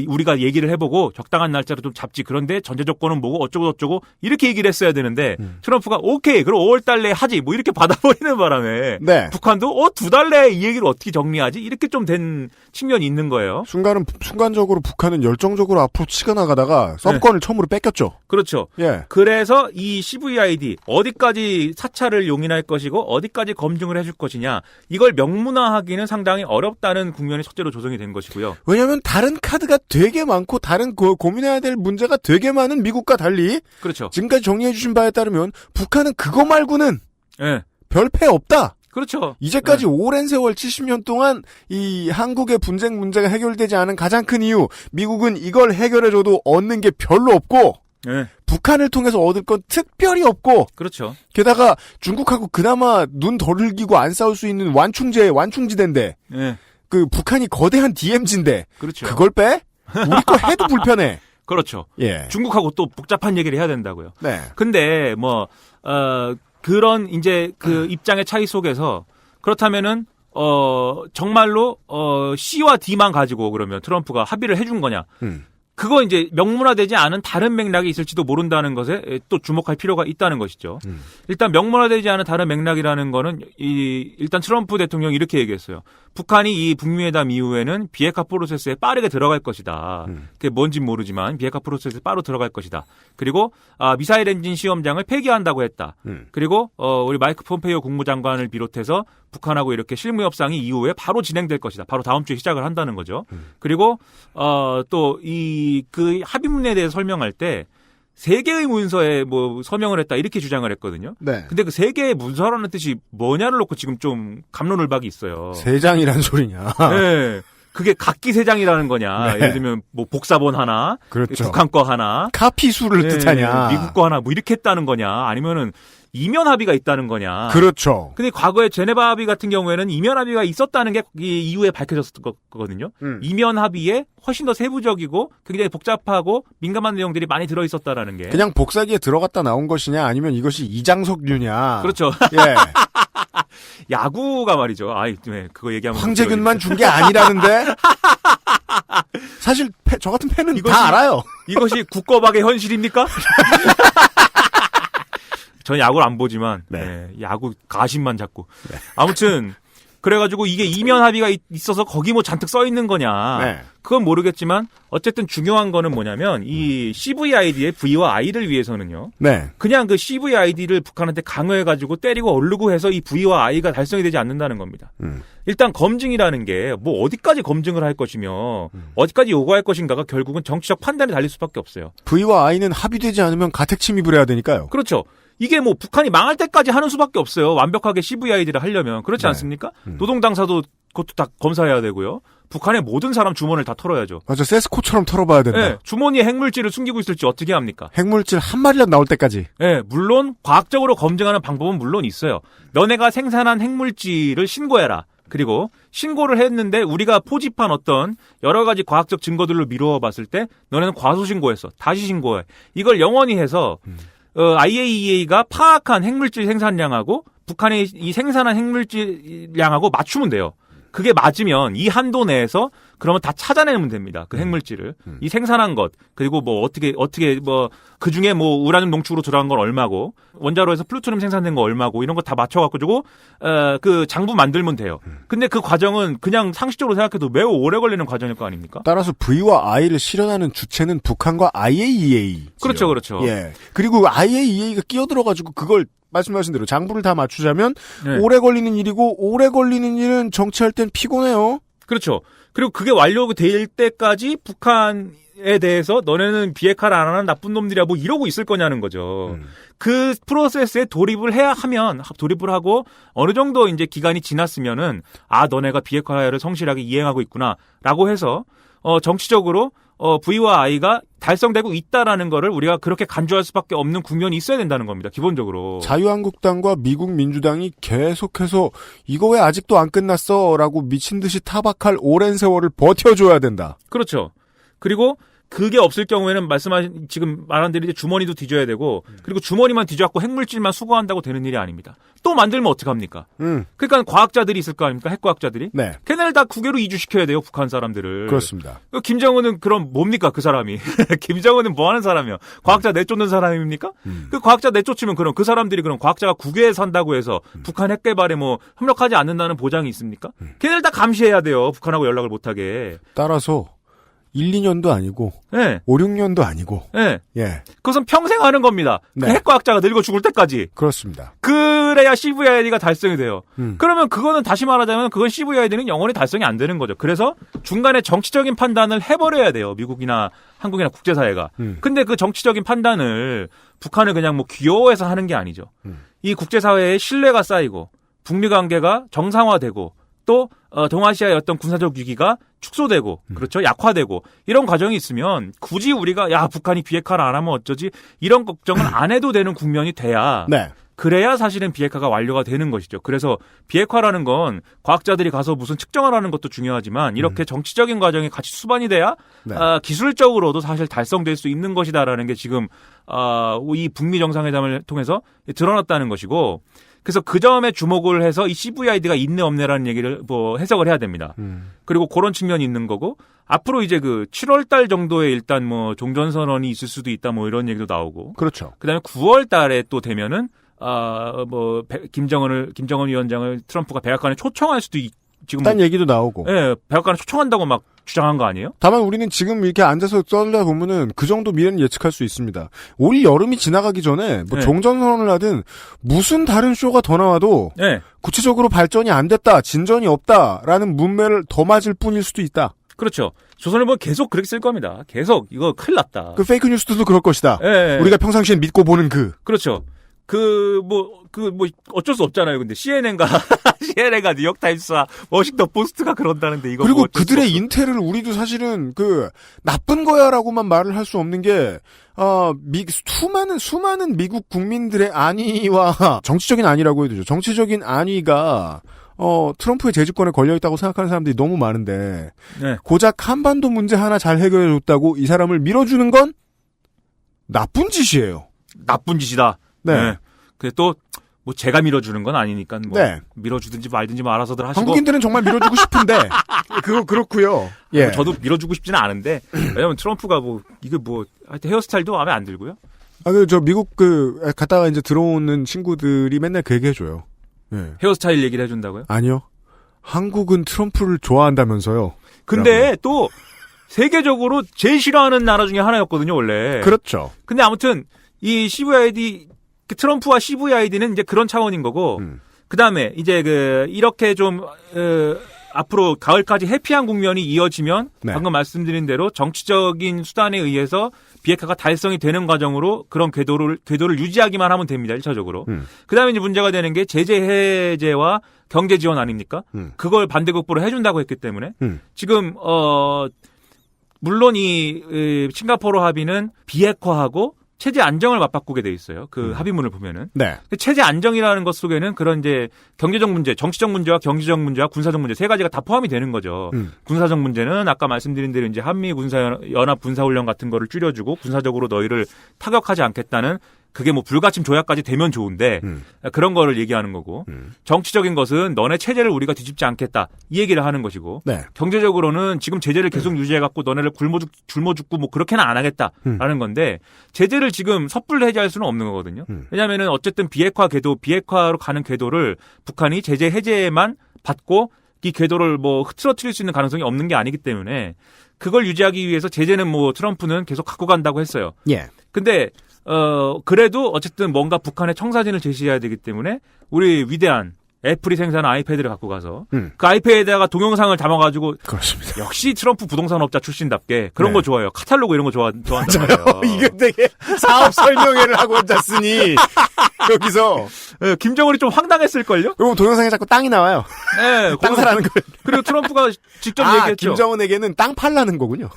우리가 얘기를 해보고 적당한 날짜로 좀 잡지. 그런데 전제 조건은 뭐고 어쩌고 이렇게 얘기를 했어야 되는데 트럼프가 오케이 그럼 5월 달 내에 하지 뭐 이렇게 받아버리는 바람에 네. 북한도 2달 내에 이 얘기를 어떻게 정리하지 이렇게 좀 된 측면이 있는 거예요. 순간적으로 북한은 열정적으로 앞으로 치가 나가다가 서브권을 처음으로 뺏겼죠. 그렇죠. 예. 그래서 이 CVID 어디까지 사찰을 용인할 것이고 어디까지 검증을 해줄 것이냐 이걸 명문화하기는 상당히 어렵다는 국면이 첫째로 조성이 된 것이고요. 왜냐하면 다른 카드가 되게 많고 다른 고민해야 될 문제가 되게 많은 미국과 달리 그렇죠. 지금까지 정리해 주신 바에 따르면 북한은 그거 말고는 네. 별패 없다. 그렇죠. 이제까지 오랜 세월 70년 동안 이 한국의 분쟁 문제가 해결되지 않은 가장 큰 이유 미국은 이걸 해결해줘도 얻는 게 별로 없고 네. 북한을 통해서 얻을 건 특별히 없고 그렇죠. 게다가 중국하고 그나마 눈 덜 흘기고 안 싸울 수 있는 완충지대인데 네. 그 북한이 거대한 DMZ인데 그렇죠. 그걸 빼? 우리 거 해도 불편해. 그렇죠. 예. 중국하고 또 복잡한 얘기를 해야 된다고요. 네. 근데 그런 이제 그 입장의 차이 속에서 그렇다면은 정말로 C와 D만 가지고 그러면 트럼프가 합의를 해준 거냐? 그거 이제 명문화되지 않은 다른 맥락이 있을지도 모른다는 것에 또 주목할 필요가 있다는 것이죠. 일단 명문화되지 않은 다른 맥락이라는 거는 일단 트럼프 대통령이 이렇게 얘기했어요. 북한이 이 북미회담 이후에는 비핵화 프로세스에 빠르게 들어갈 것이다. 그게 뭔진 모르지만 비핵화 프로세스에 빠르게 들어갈 것이다. 그리고 미사일 엔진 시험장을 폐기한다고 했다. 그리고 우리 마이크 폼페이오 국무장관을 비롯해서 북한하고 이렇게 실무 협상이 이후에 바로 진행될 것이다. 바로 다음 주에 시작을 한다는 거죠. 그리고 또 그 합의문에 대해서 설명할 때 3개의 문서에 뭐 서명을 했다 이렇게 주장을 했거든요. 네. 근데 그 3개의 문서라는 뜻이 뭐냐를 놓고 지금 좀 갑론을박이 있어요. 3장이란 소리냐. 네. 그게 각기 3장이라는 거냐. 네. 예를 들면 뭐 복사본 하나, 그렇죠. 북한 거 하나, 카피수를 뜻하냐. 미국 거 하나 뭐 이렇게 했다는 거냐. 아니면은 이면 합의가 있다는 거냐. 그렇죠. 근데 과거에 제네바 합의 같은 경우에는 이면 합의가 있었다는 게 이후에 밝혀졌을 거거든요. 이면 합의에 훨씬 더 세부적이고 굉장히 복잡하고 민감한 내용들이 많이 들어있었다라는 게. 그냥 복사기에 들어갔다 나온 것이냐 아니면 이것이 이장석류냐. 그렇죠. 예. 야구가 말이죠. 그거 얘기하면 황재균만 준 게 아니라는데. 사실 저 같은 팬은 다 알아요. 이것이 국거박의 현실입니까? 전 야구를 안 보지만 야구 가심만 잡고 아무튼 그래가지고 이게 이면 합의가 있어서 거기 뭐 잔뜩 써 있는 거냐 그건 모르겠지만 어쨌든 중요한 거는 뭐냐면 이 CVID의 V와 I를 위해서는요 그냥 그 CVID를 북한한테 강요해가지고 때리고 얼르고 해서 이 V와 I가 달성이 되지 않는다는 겁니다. 일단 검증이라는 게 뭐 어디까지 검증을 할 것이며 어디까지 요구할 것인가가 결국은 정치적 판단에 달릴 수밖에 없어요. V와 I는 합의되지 않으면 가택 침입을 해야 되니까요. 그렇죠. 이게 뭐 북한이 망할 때까지 하는 수밖에 없어요. 완벽하게 CVID를 하려면. 그렇지 않습니까? 노동당사도 그것도 다 검사해야 되고요. 북한의 모든 사람 주머니를 다 털어야죠. 맞아. 세스코처럼 털어봐야 된다. 네, 주머니에 핵물질을 숨기고 있을지 어떻게 합니까? 핵물질 한 마리라도 나올 때까지. 네, 물론 과학적으로 검증하는 방법은 물론 있어요. 너네가 생산한 핵물질을 신고해라. 그리고 신고를 했는데 우리가 포집한 어떤 여러 가지 과학적 증거들로 미루어 봤을 때 너네는 과소신고했어. 다시 신고해. 이걸 영원히 해서 IAEA가 파악한 핵물질 생산량하고 북한의 이 생산한 핵물질량하고 맞추면 돼요. 그게 맞으면 이 한도 내에서 그러면 다 찾아내면 됩니다. 그 핵물질을. 이 생산한 것, 그리고 뭐 어떻게 뭐 그 중에 뭐 우라늄 농축으로 들어간 건 얼마고, 원자로에서 플루토늄 생산된 거 얼마고, 이런 거 다 맞춰갖고 그 장부 만들면 돼요. 근데 그 과정은 그냥 상식적으로 생각해도 매우 오래 걸리는 과정일 거 아닙니까? 따라서 V와 I를 실현하는 주체는 북한과 IAEA. 그렇죠, 그렇죠. 예. 그리고 IAEA가 끼어들어가지고 그걸 말씀하신 대로 장부를 다 맞추자면 오래 걸리는 일이고 오래 걸리는 일은 정치할 땐 피곤해요. 그렇죠. 그리고 그게 완료될 때까지 북한에 대해서 너네는 비핵화를 안 하는 나쁜 놈들이야 뭐 이러고 있을 거냐는 거죠. 그 프로세스에 돌입을 돌입을 하고 어느 정도 이제 기간이 지났으면은 너네가 비핵화를 성실하게 이행하고 있구나라고 해서 정치적으로 V와 I가 달성되고 있다라는 거를 우리가 그렇게 간주할 수밖에 없는 국면이 있어야 된다는 겁니다. 기본적으로. 자유한국당과 미국 민주당이 계속해서 이거 왜 아직도 안 끝났어? 라고 미친 듯이 타박할 오랜 세월을 버텨줘야 된다. 그렇죠. 그리고 그게 없을 경우에는 말씀하신 지금 말한 대로 이제 주머니도 뒤져야 되고 그리고 주머니만 뒤져갖고 핵물질만 수거한다고 되는 일이 아닙니다. 또 만들면 어떡합니까? 그러니까 과학자들이 있을 거 아닙니까? 핵과학자들이. 네. 걔네를 다 국외로 이주시켜야 돼요. 북한 사람들을. 그렇습니다. 김정은은 그럼 뭡니까 그 사람이. 김정은은 뭐 하는 사람이요? 과학자 내쫓는 사람입니까? 그 과학자 내쫓으면 그럼 그 사람들이 그럼 과학자가 국외에 산다고 해서 북한 핵 개발에 뭐 협력하지 않는다는 보장이 있습니까? 걔네를 다 감시해야 돼요. 북한하고 연락을 못하게. 따라서 1, 2년도 아니고 네. 5, 6년도 아니고 네. 예. 그것은 평생 하는 겁니다. 네. 그 핵과학자가 늙어 죽을 때까지. 그렇습니다. 그래야 CVID가 달성이 돼요. 그러면 그거는 다시 말하자면 그건 CVID는 영원히 달성이 안 되는 거죠. 그래서 중간에 정치적인 판단을 해버려야 돼요. 미국이나 한국이나 국제사회가. 근데 그 정치적인 판단을 북한을 그냥 뭐 귀여워해서 하는 게 아니죠. 이 국제사회에 신뢰가 쌓이고 북미 관계가 정상화되고 또 동아시아의 어떤 군사적 위기가 축소되고 그렇죠 약화되고 이런 과정이 있으면 굳이 우리가 야 북한이 비핵화를 안 하면 어쩌지 이런 걱정을 안 해도 되는 국면이 돼야 네. 그래야 사실은 비핵화가 완료가 되는 것이죠. 그래서 비핵화라는 건 과학자들이 가서 무슨 측정을 하는 것도 중요하지만 이렇게 정치적인 과정이 같이 수반이 돼야 네. 기술적으로도 사실 달성될 수 있는 것이다라는 게 지금 이 북미 정상회담을 통해서 드러났다는 것이고 그래서 그 점에 주목을 해서 이 CVID가 있네 없네라는 얘기를 뭐 해석을 해야 됩니다. 그리고 그런 측면이 있는 거고 앞으로 이제 그 7월 달 정도에 일단 뭐 종전선언이 있을 수도 있다 뭐 이런 얘기도 나오고 그렇죠. 그다음에 9월 달에 또 되면은 뭐 김정은 위원장을 트럼프가 백악관에 초청할 수도 지금 딴 얘기도 나오고. 예, 백악관에 초청한다고 막 주장한 거 아니에요? 다만 우리는 지금 이렇게 앉아서 떠들다 보면은 그 정도 미래는 예측할 수 있습니다. 올 여름이 지나가기 전에 뭐 네. 종전선언을 하든 무슨 다른 쇼가 더 나와도 네. 구체적으로 발전이 안 됐다, 진전이 없다라는 문매를 더 맞을 뿐일 수도 있다. 그렇죠. 조선일보 계속 그렇게 쓸 겁니다. 계속 이거 큰일 났다. 그 페이크 뉴스들도 그럴 것이다. 예, 우리가 평상시엔 믿고 보는 그렇죠. 어쩔 수 없잖아요. 근데 CNN과 뉴욕타임스와 워싱턴 포스트가 그런다는데 이거 그리고 뭐 어쩔 수 그들의 없어. 인텔을 우리도 사실은 나쁜 거야라고만 말을 할 수 없는 게 수많은 미국 국민들의 안위와 정치적인 안위라고 해도 되죠. 정치적인 안위가 트럼프의 재집권에 걸려있다고 생각하는 사람들이 너무 많은데 네. 고작 한반도 문제 하나 잘 해결해줬다고 이 사람을 밀어주는 건 나쁜 짓이에요. 나쁜 짓이다. 네. 근데 또 뭐 제가 밀어주는 건 아니니까 뭐 네. 밀어주든지 말든지 뭐 알아서들 하시고. 한국인들은 정말 밀어주고 싶은데 그렇고요. 예. 뭐 저도 밀어주고 싶지는 않은데 왜냐면 트럼프가 하여튼 헤어스타일도 마음에 안 들고요. 저 미국 갔다가 이제 들어오는 친구들이 맨날 그 얘기 해줘요. 예. 헤어스타일 얘기를 해준다고요? 아니요. 한국은 트럼프를 좋아한다면서요. 근데 또 세계적으로 제일 싫어하는 나라 중에 하나였거든요, 원래. 그렇죠. 근데 아무튼 이 CVID 트럼프와 CVID는 이제 그런 차원인 거고 그다음에 이제 이렇게 좀 앞으로 가을까지 해피한 국면이 이어지면 네. 방금 말씀드린 대로 정치적인 수단에 의해서 비핵화가 달성이 되는 과정으로 그런 궤도를 유지하기만 하면 됩니다. 1차적으로. 그다음에 이제 문제가 되는 게 제재 해제와 경제 지원 아닙니까? 그걸 반대급부로 해준다고 했기 때문에 지금 물론 이 싱가포르 합의는 비핵화하고 체제 안정을 맞바꾸게 돼 있어요. 그 합의문을 보면은. 네. 체제 안정이라는 것 속에는 그런 이제 경제적 문제, 정치적 문제와 경제적 문제와 군사적 문제 세 가지가 다 포함이 되는 거죠. 군사적 문제는 아까 말씀드린 대로 이제 한미 연합 군사훈련 같은 거를 줄여주고 군사적으로 너희를 타격하지 않겠다는 그게 뭐 불가침 조약까지 되면 좋은데 그런 거를 얘기하는 거고 정치적인 것은 너네 체제를 우리가 뒤집지 않겠다 이 얘기를 하는 것이고 네. 경제적으로는 지금 제재를 계속 유지해갖고 너네를 굶어 죽고 뭐 그렇게는 안 하겠다라는 건데 제재를 지금 섣불리 해제할 수는 없는 거거든요. 왜냐하면은 어쨌든 비핵화로 가는 궤도를 북한이 제재 해제만 받고 이 궤도를 뭐 흐트러뜨릴 수 있는 가능성이 없는 게 아니기 때문에 그걸 유지하기 위해서 제재는 뭐 트럼프는 계속 갖고 간다고 했어요. 예. 근데 그래도 어쨌든 뭔가 북한의 청사진을 제시해야 되기 때문에 우리 위대한 애플이 생산한 아이패드를 갖고 가서 그 아이패드에다가 동영상을 담아가지고 그렇습니다. 역시 트럼프 부동산업자 출신답게 그런 네. 거 좋아해요. 카탈로그 이런 거 좋아한단 말이에요. 이게 되게 사업 설명회를 하고 앉았으니 여기서 김정은이 좀 황당했을걸요? 그리고 동영상에 자꾸 땅이 나와요. 네, 땅 사라는 거. 그리고 트럼프가 직접 얘기했죠. 김정은에게는 땅 팔라는 거군요.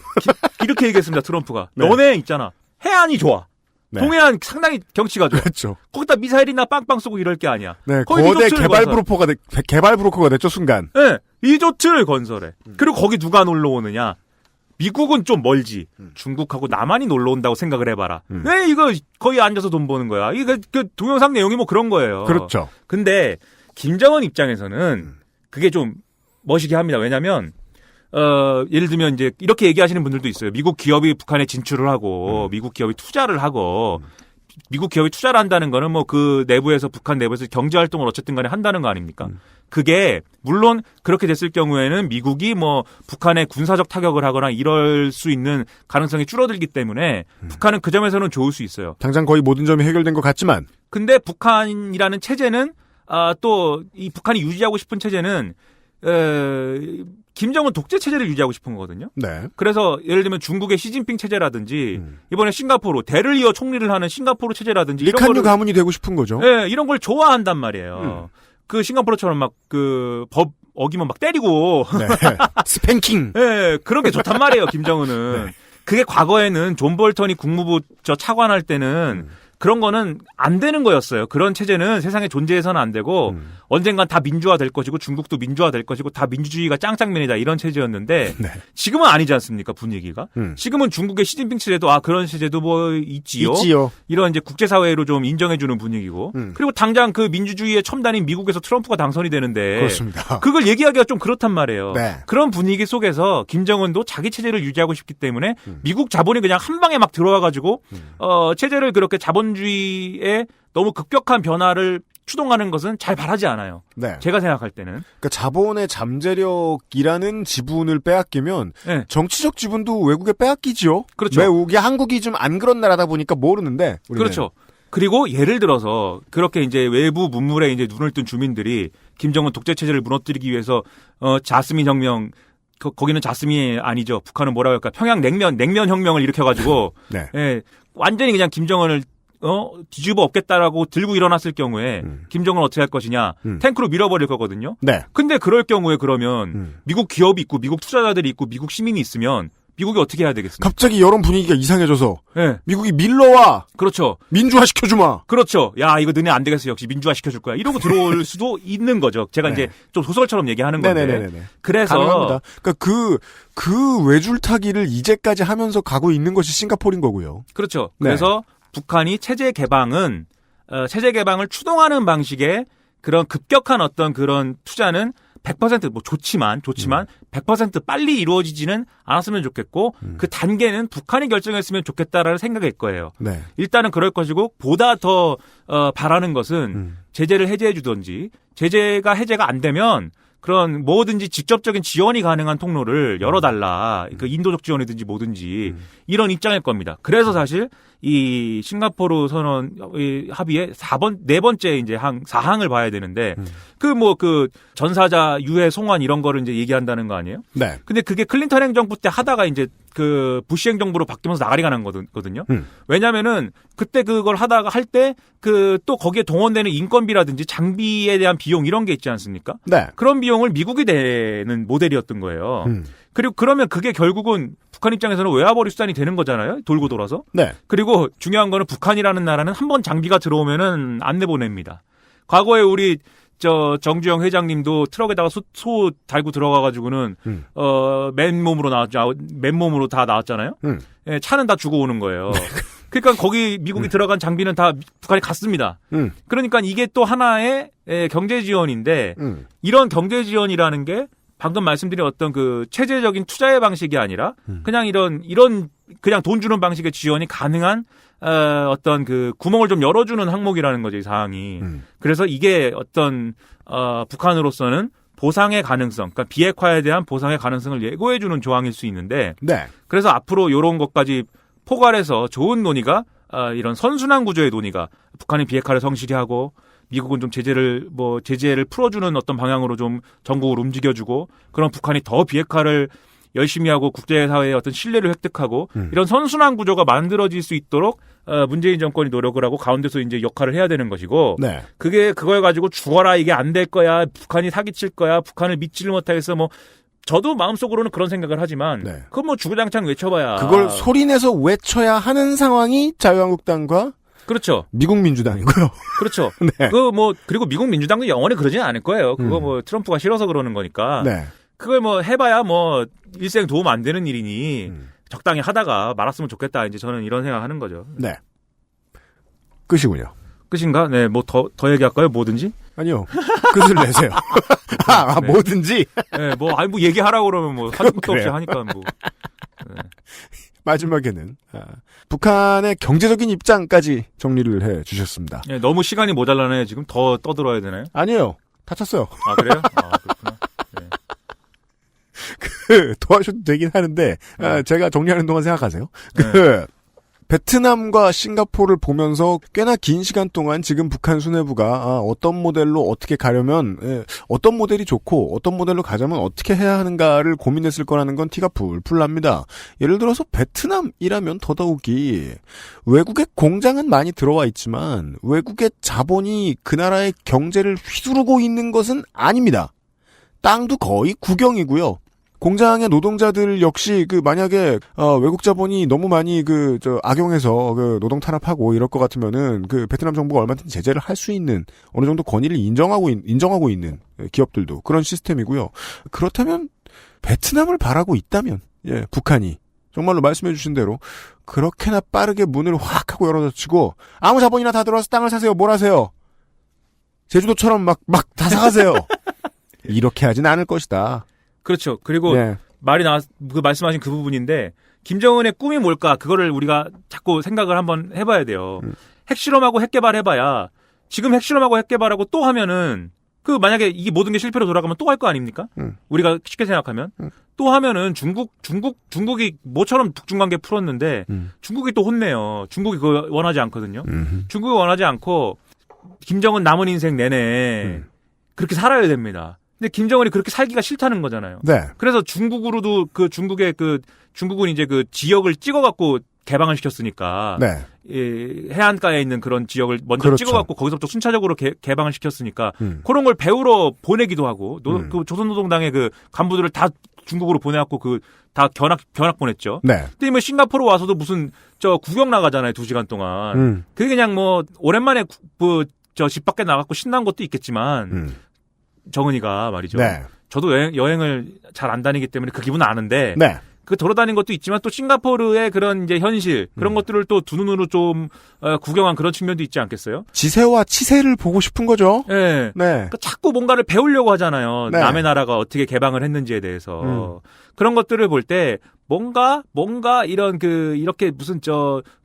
이렇게 얘기했습니다. 트럼프가. 네. 너네 있잖아. 해안이 좋아. 네. 동해안 상당히 경치가 좋아. 그렇죠. 거기다 미사일이나 빵빵 쏘고 이럴 게 아니야. 네, 거기 거대 리조트를 개발 브로커가 됐죠, 순간. 네, 리조트를 건설해. 그리고 거기 누가 놀러 오느냐? 미국은 좀 멀지. 중국하고 남한이 놀러 온다고 생각을 해봐라. 왜 이거 거의 앉아서 돈 버는 거야. 이거 그 동영상 내용이 뭐 그런 거예요. 그렇죠. 근데 김정은 입장에서는 그게 좀 멋이게 합니다. 왜냐면 예를 들면 이제 이렇게 얘기하시는 분들도 있어요. 미국 기업이 북한에 진출을 하고 미국 기업이 투자를 하고 미국 기업이 투자를 한다는 거는 뭐 그 내부에서 북한 내부에서 경제 활동을 어쨌든 간에 한다는 거 아닙니까? 그게 물론 그렇게 됐을 경우에는 미국이 뭐 북한에 군사적 타격을 하거나 이럴 수 있는 가능성이 줄어들기 때문에 북한은 그 점에서는 좋을 수 있어요. 당장 거의 모든 점이 해결된 것 같지만 근데 북한이라는 체제는 또 이 북한이 유지하고 싶은 체제는 김정은 독재 체제를 유지하고 싶은 거거든요. 네. 그래서 예를 들면 중국의 시진핑 체제라든지 이번에 싱가포르 대를 이어 총리를 하는 싱가포르 체제라든지 리칸유 가문이 되고 싶은 거죠. 네, 이런 걸 좋아한단 말이에요. 그 싱가포르처럼 막 그 법 어기면 막 때리고 네. 스팽킹. 네, 그런 게 좋단 말이에요. 김정은은. 네. 그게 과거에는 존 볼턴이 국무부 차관할 때는 그런 거는 안 되는 거였어요. 그런 체제는 세상에 존재해서는 안 되고 언젠간 다 민주화 될 것이고 중국도 민주화 될 것이고 다 민주주의가 짱짱맨이다 이런 체제였는데 네. 지금은 아니지 않습니까? 분위기가. 지금은 중국의 시진핑 체제도 그런 체제도 뭐 있지요. 이런 이제 국제사회로 좀 인정해주는 분위기고 그리고 당장 그 민주주의의 첨단인 미국에서 트럼프가 당선이 되는데 그렇습니다. 그걸 얘기하기가 좀 그렇단 말이에요. 네. 그런 분위기 속에서 김정은도 자기 체제를 유지하고 싶기 때문에 미국 자본이 그냥 한 방에 막 들어와가지고 체제를 그렇게 자본주의에 너무 급격한 변화를 추동하는 것은 잘 바라지 않아요. 네. 제가 생각할 때는. 그러니까 자본의 잠재력이라는 지분을 빼앗기면 네. 정치적 지분도 외국에 빼앗기지요. 그렇죠. 외국이 한국이 좀 안 그런 나라다 보니까 모르는데. 우리는. 그렇죠. 그리고 예를 들어서 그렇게 이제 외부 문물에 이제 눈을 뜬 주민들이 김정은 독재 체제를 무너뜨리기 위해서 자스민 혁명 거기는 자스민이 아니죠. 북한은 뭐라고 할까? 평양 냉면 혁명을 일으켜가지고 네. 예, 완전히 그냥 김정은을 뒤집어 엎겠다라고 들고 일어났을 경우에 김정은 어떻게 할 것이냐? 탱크로 밀어버릴 거거든요. 네. 근데 그럴 경우에 그러면 미국 기업이 있고 미국 투자자들이 있고 미국 시민이 있으면 미국이 어떻게 해야 되겠습니까? 갑자기 여론 분위기가 이상해져서 네. 미국이 밀러와. 그렇죠. 민주화 시켜주마. 그렇죠. 야 이거 너네 안 되겠어. 역시 민주화 시켜줄 거야. 이러고 들어올 수도 있는 거죠. 제가 네. 이제 좀 소설처럼 얘기하는 건데. 네네네네. 그래서 가능합니다. 그러니까 그 외줄타기를 이제까지 하면서 가고 있는 것이 싱가포르인 거고요. 그렇죠. 네. 그래서 북한이 체제 개방을 추동하는 방식의 그런 급격한 어떤 그런 투자는 100% 뭐 좋지만 100% 빨리 이루어지지는 않았으면 좋겠고 그 단계는 북한이 결정했으면 좋겠다라는 생각일 거예요. 네. 일단은 그럴 것이고 보다 더 바라는 것은 제재를 해제해 주든지 제재가 해제가 안 되면 그런 뭐든지 직접적인 지원이 가능한 통로를 열어달라. 그 인도적 지원이든지 뭐든지 이런 입장일 겁니다. 그래서 사실 이 싱가포르 선언 합의의 4번째 이제 4항을 봐야 되는데 그 전사자 유해 송환 이런 거를 이제 얘기한다는 거 아니에요? 네. 근데 그게 클린턴 행정부 때 하다가 이제 그 부시 행정부로 바뀌면서 나가리가 난 거거든요. 왜냐면은 그때 그걸 하다가 할 때 그 또 거기에 동원되는 인건비라든지 장비에 대한 비용 이런 게 있지 않습니까? 네. 그런 비용을 미국이 내는 모델이었던 거예요. 그리고 그러면 그게 결국은 북한 입장에서는 외화벌이 수단이 되는 거잖아요. 돌고 돌아서. 네. 그리고 중요한 거는 북한이라는 나라는 한 번 장비가 들어오면은 안 내보냅니다. 과거에 우리 정주영 회장님도 트럭에다가 소 달고 들어가가지고는 맨몸으로 다 나왔잖아요. 예, 차는 다 주고 오는 거예요. 그러니까 거기 미국이 들어간 장비는 다 북한이 갔습니다. 그러니까 이게 또 하나의 경제 지원인데 이런 경제 지원이라는 게 방금 말씀드린 어떤 그 체제적인 투자의 방식이 아니라 그냥 이런 그냥 돈 주는 방식의 지원이 가능한 어떤 그 구멍을 좀 열어주는 항목이라는 거죠, 이 사항이. 그래서 이게 어떤 북한으로서는 보상의 가능성, 그러니까 비핵화에 대한 보상의 가능성을 예고해주는 조항일 수 있는데, 네. 그래서 앞으로 이런 것까지 포괄해서 좋은 논의가 이런 선순환 구조의 논의가 북한이 비핵화를 성실히 하고 미국은 좀 제재를 풀어주는 어떤 방향으로 좀 전국을 움직여주고 그럼 북한이 더 비핵화를 열심히 하고 국제사회의 어떤 신뢰를 획득하고 이런 선순환 구조가 만들어질 수 있도록 문재인 정권이 노력을 하고 가운데서 이제 역할을 해야 되는 것이고 네. 그걸 가지고 죽어라 이게 안 될 거야 북한이 사기칠 거야 북한을 믿지를 못하겠어 뭐 저도 마음속으로는 그런 생각을 하지만 네. 그건 뭐 주구장창 외쳐봐야 그걸 소리내서 외쳐야 하는 상황이 자유한국당과 그렇죠. 미국 민주당이고요. 그렇죠. 네. 그리고 미국 민주당도 영원히 그러지는 않을 거예요. 그거 뭐 트럼프가 싫어서 그러는 거니까. 네. 그걸 뭐 해봐야 뭐 일생 도움 안 되는 일이니 적당히 하다가 말았으면 좋겠다. 이제 저는 이런 생각하는 거죠. 네. 끝이군요. 끝인가? 네, 뭐 더 얘기할까요? 뭐든지? 아니요. 끝을 내세요. 네. 뭐든지. 네, 뭐 얘기하라고 그러면 뭐 하는 것도 없이 하니까 뭐. 네. 마지막에는 북한의 경제적인 입장까지 정리를 해 주셨습니다. 네, 너무 시간이 모자라네. 지금 더 떠들어야 되나요? 아니에요. 다 찼어요. 아, 그래요? 아, 그렇구나. 네. 도와줘도 되긴 하는데 제가 정리하는 동안 생각하세요. 네. 베트남과 싱가포르를 보면서 꽤나 긴 시간 동안 지금 북한 수뇌부가 어떤 모델로 어떻게 가려면 어떤 모델이 좋고 어떤 모델로 가자면 어떻게 해야 하는가를 고민했을 거라는 건 티가 풀풀 납니다. 예를 들어서 베트남이라면 더더욱이 외국의 공장은 많이 들어와 있지만 외국의 자본이 그 나라의 경제를 휘두르고 있는 것은 아닙니다. 땅도 거의 국영이고요. 공장의 노동자들 역시 만약에 외국 자본이 너무 많이 악용해서 노동 탄압하고 이럴 것 같으면은 베트남 정부가 얼마든지 제재를 할 수 있는 어느 정도 권위를 인정하고 있는 기업들도 그런 시스템이고요. 그렇다면 베트남을 바라고 있다면 북한이 정말로 말씀해 주신 대로 그렇게나 빠르게 문을 확 하고 열어젖히고 아무 자본이나 다 들어와서 땅을 사세요. 뭘 하세요? 제주도처럼 막 다 사가세요. 이렇게 하진 않을 것이다. 그렇죠. 그리고 말씀하신 그 부분인데 김정은의 꿈이 뭘까? 그거를 우리가 자꾸 생각을 한번 해봐야 돼요. 핵실험하고 핵개발 해봐야 지금 핵실험하고 핵개발하고 또 하면은 만약에 이게 모든 게 실패로 돌아가면 또 할 거 아닙니까? 우리가 쉽게 생각하면 또 하면은 중국이 모처럼 북중 관계 풀었는데 중국이 또 혼내요. 중국이 그거 원하지 않거든요. 중국이 원하지 않고 김정은 남은 인생 내내 그렇게 살아야 됩니다. 근데 김정은이 그렇게 살기가 싫다는 거잖아요. 네. 그래서 중국으로도 중국은 이제 지역을 찍어갖고 개방을 시켰으니까. 네. 해안가에 있는 그런 지역을 먼저 그렇죠. 찍어갖고 거기서부터 순차적으로 개방을 시켰으니까 그런 걸 배우러 보내기도 하고 조선노동당의 간부들을 다 중국으로 보내갖고 다 견학 보냈죠. 네. 근데 뭐 싱가포르 와서도 무슨 구경 나가잖아요. 2시간 동안. 그게 그냥 뭐 오랜만에 집 밖에 나가고 신난 것도 있겠지만. 정은이가 말이죠. 네. 저도 여행을 잘 안 다니기 때문에 그 기분은 아는데 네. 돌아다닌 것도 있지만 또 싱가포르의 그런 이제 현실 그런 것들을 또 두 눈으로 좀 구경한 그런 측면도 있지 않겠어요? 지세와 치세를 보고 싶은 거죠. 네. 네. 그러니까 자꾸 뭔가를 배우려고 하잖아요. 네. 남의 나라가 어떻게 개방을 했는지에 대해서 그런 것들을 볼 때 뭔가 이런 이렇게 무슨